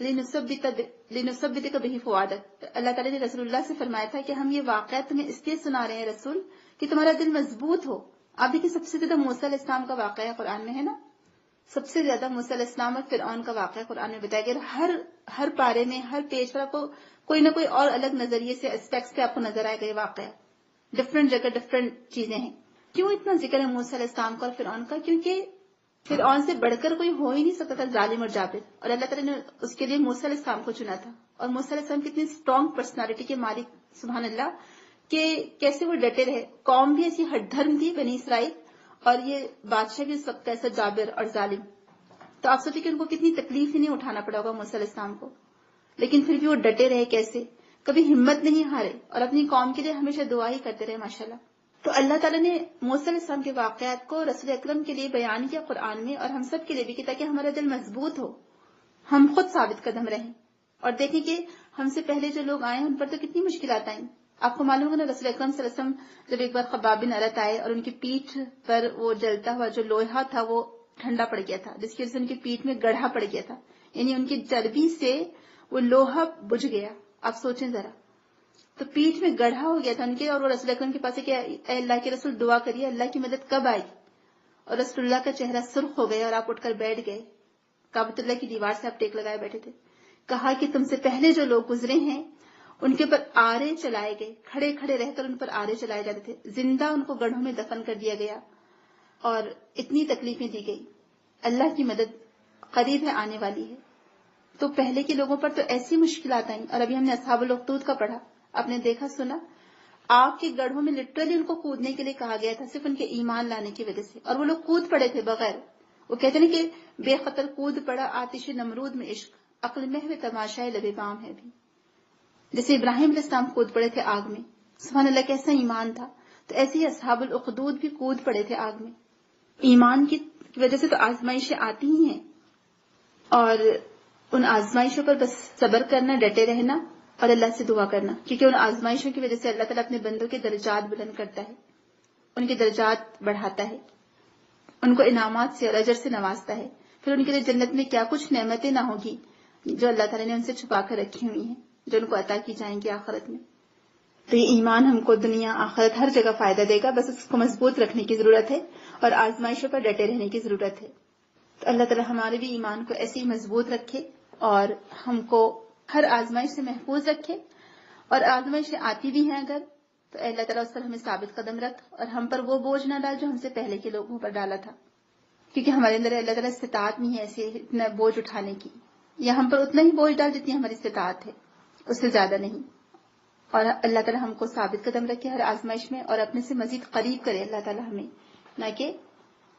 [SPEAKER 1] لِنُثَبِّتَكَ بِهِ فُؤَادَكَ, اللہ تعالیٰ نے رسول اللہ سے فرمایا تھا کہ ہم یہ واقعات تمہیں اس لیے سنا رہے ہیں رسول کہ تمہارا دل مضبوط ہو. آپ دیکھیں سب سے زیادہ موسیٰ علیہ السلام کا واقعہ قرآن میں ہے نا, سب سے زیادہ موسیٰ علیہ السلام اور فرعون کا واقعہ قرآن میں بتایا گیا. ہر پارے میں, ہر پیج پر آپ کو کوئی نہ کوئی اور الگ نظریے سے اسپیکٹ سے آپ کو نظر آئے گا. یہ واقعہ ڈفرینٹ جگہ ڈفرینٹ چیزیں ہیں. کیوں اتنا ذکر ہے موسیٰ علیہ السلام کا اور فرعون کا؟ کیونکہ فرعون سے بڑھ کر کوئی ہو ہی نہیں سکتا تھا ظالم اور جابر, اور اللہ تعالیٰ نے اس کے لیے موسیٰ علیہ السلام کو چنا تھا. اور موسیٰ علیہ السلام کتنی اسٹرانگ پرسنالٹی کے مالک, سبحان اللہ, کہ کیسے وہ ڈٹے رہے. قوم بھی ایسی ہٹ دھرم تھی بنی اسرائیل, اور یہ بادشاہ بھی اس وقت ایسا جابر اور ظالم. تو آپ سوچیں کہ ان کو کتنی تکلیف ہی نہیں اٹھانا پڑا ہوگا موسیٰ علیہ السلام کو, لیکن پھر بھی وہ ڈٹے رہے. کیسے؟ کبھی ہمت نہیں ہارے اور اپنی قوم کے لیے ہمیشہ دعا ہی کرتے رہے ماشاءاللہ. تو اللہ تعالیٰ نے موسیٰ علیہ السلام کے واقعات کو رسول اکرم کے لیے بیان کیا قرآن میں, اور ہم سب کے لیے بھی, تاکہ ہمارا دل مضبوط ہو, ہم خود ثابت قدم رہیں. اور دیکھیں کہ ہم سے پہلے جو لوگ آئے ان پر تو کتنی مشکلات آئیں. آپ کو معلوم ہوگا نا, رسول اکرم صلی اللہ علیہ وسلم جب ایک بار خباب بن ارت آئے اور ان کی پیٹھ پر وہ جلتا ہوا جو لوہا تھا وہ ٹھنڈا پڑ گیا تھا, جس کی وجہ سے ان کی پیٹھ میں گڑھا پڑ گیا تھا, یعنی ان کی چربی سے وہ لوہا بجھ گیا. آپ سوچیں ذرا, تو پیٹھ میں گڑھا ہو گیا تھا ان کے, اور وہ رسول اکرم کے پاس ہے کہ اے اللہ کے رسول دعا کریے اللہ کی مدد کب آئے گی. اور رسول اللہ کا چہرہ سرخ ہو گیا اور آپ اٹھ کر بیٹھ گئے. کعبۃ اللہ کی دیوار سے آپ ٹیک لگائے بیٹھے تھے. کہا کہ تم سے پہلے جو لوگ گزرے ہیں ان کے پر آرے چلائے گئے, کھڑے کھڑے رہ کر ان پر آرے چلائے جاتے تھے, زندہ ان کو گڑھوں میں دفن کر دیا گیا, اور اتنی تکلیفیں دی گئی. اللہ کی مدد قریب ہے, آنے والی ہے. تو پہلے کے لوگوں پر تو ایسی مشکلات آئیں. اور ابھی ہم نے اصحاب الاخدود کا پڑھا, آپ نے دیکھا سنا, آگ کے گڑھوں میں لٹرلی ان کو کودنے کے لیے کہا گیا تھا صرف ان کے ایمان لانے کی وجہ سے, اور وہ لوگ کود پڑے تھے بغیر. وہ کہتے ہیں کہ بے خطر کود پڑا آتش نمرود میں عشق, عقل محو تماشائے لب بام ہے بھی. جیسے ابراہیم علیہ السلام کود پڑے تھے آگ میں, سبحان اللہ کیسا ایمان تھا. تو ایسے ہی اصحاب الاخدود بھی کود پڑے تھے آگ میں. ایمان کی وجہ سے تو آزمائشیں آتی ہی ہیں, اور ان آزمائشوں پر بس صبر کرنا, ڈٹے رہنا اور اللہ سے دعا کرنا, کیونکہ ان آزمائشوں کی وجہ سے اللہ تعالیٰ اپنے بندوں کے درجات بلند کرتا ہے, ان کے درجات بڑھاتا ہے, ان کو انعامات سے اور اجر سے نوازتا ہے. پھر ان کے لیے جنت میں کیا کچھ نعمتیں نہ ہوگی جو اللہ تعالیٰ نے ان سے چھپا کر رکھی ہوئی ہیں, جو ان کو عطا کی جائیں گی آخرت میں. تو یہ ایمان ہم کو دنیا آخرت ہر جگہ فائدہ دے گا, بس اس کو مضبوط رکھنے کی ضرورت ہے اور آزمائشوں پر ڈٹے رہنے کی ضرورت ہے. تو اللہ تعالیٰ ہمارے بھی ایمان کو ایسے ہی مضبوط رکھے اور ہم کو ہر آزمائش سے محفوظ رکھے, اور آزمائشیں آتی بھی ہیں اگر تو اللہ تعالیٰ اس پر ہمیں ثابت قدم رکھ, اور ہم پر وہ بوجھ نہ ڈال جو ہم سے پہلے کے لوگوں پر ڈالا تھا, کیونکہ ہمارے اندر اللہ تعالیٰ استطاعت نہیں ہے ایسے اتنا بوجھ اٹھانے کی, یا ہم پر اتنا ہی بوجھ ڈال جتنی ہماری استطاعت ہے, اس سے زیادہ نہیں. اور اللہ تعالیٰ ہم کو ثابت قدم رکھے ہر آزمائش میں, اور اپنے سے مزید قریب کرے اللہ تعالیٰ ہمیں, نہ کہ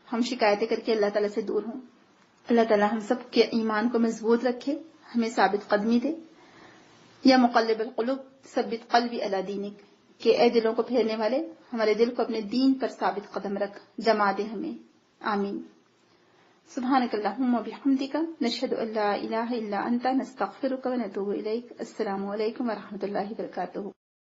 [SPEAKER 1] ہم شکایتیں کر کے اللہ تعالیٰ سے دور ہوں. اللہ تعالیٰ ہم سب کے ایمان کو مضبوط رکھے, ہمیں ثابت قدمی دے. یا مقلب القلوب ثبت قلبی علی دینک, کہ اے دلوں کو پھیرنے والے ہمارے دل کو اپنے دین پر ثابت قدم رکھ, جما دے ہمیں, آمین. سبحانک اللہم و بحمدک, نشہد ان لا الہ الا انت, نستغفرک و نتوب الیک. السلام علیکم و رحمۃ اللہ وبرکاتہ.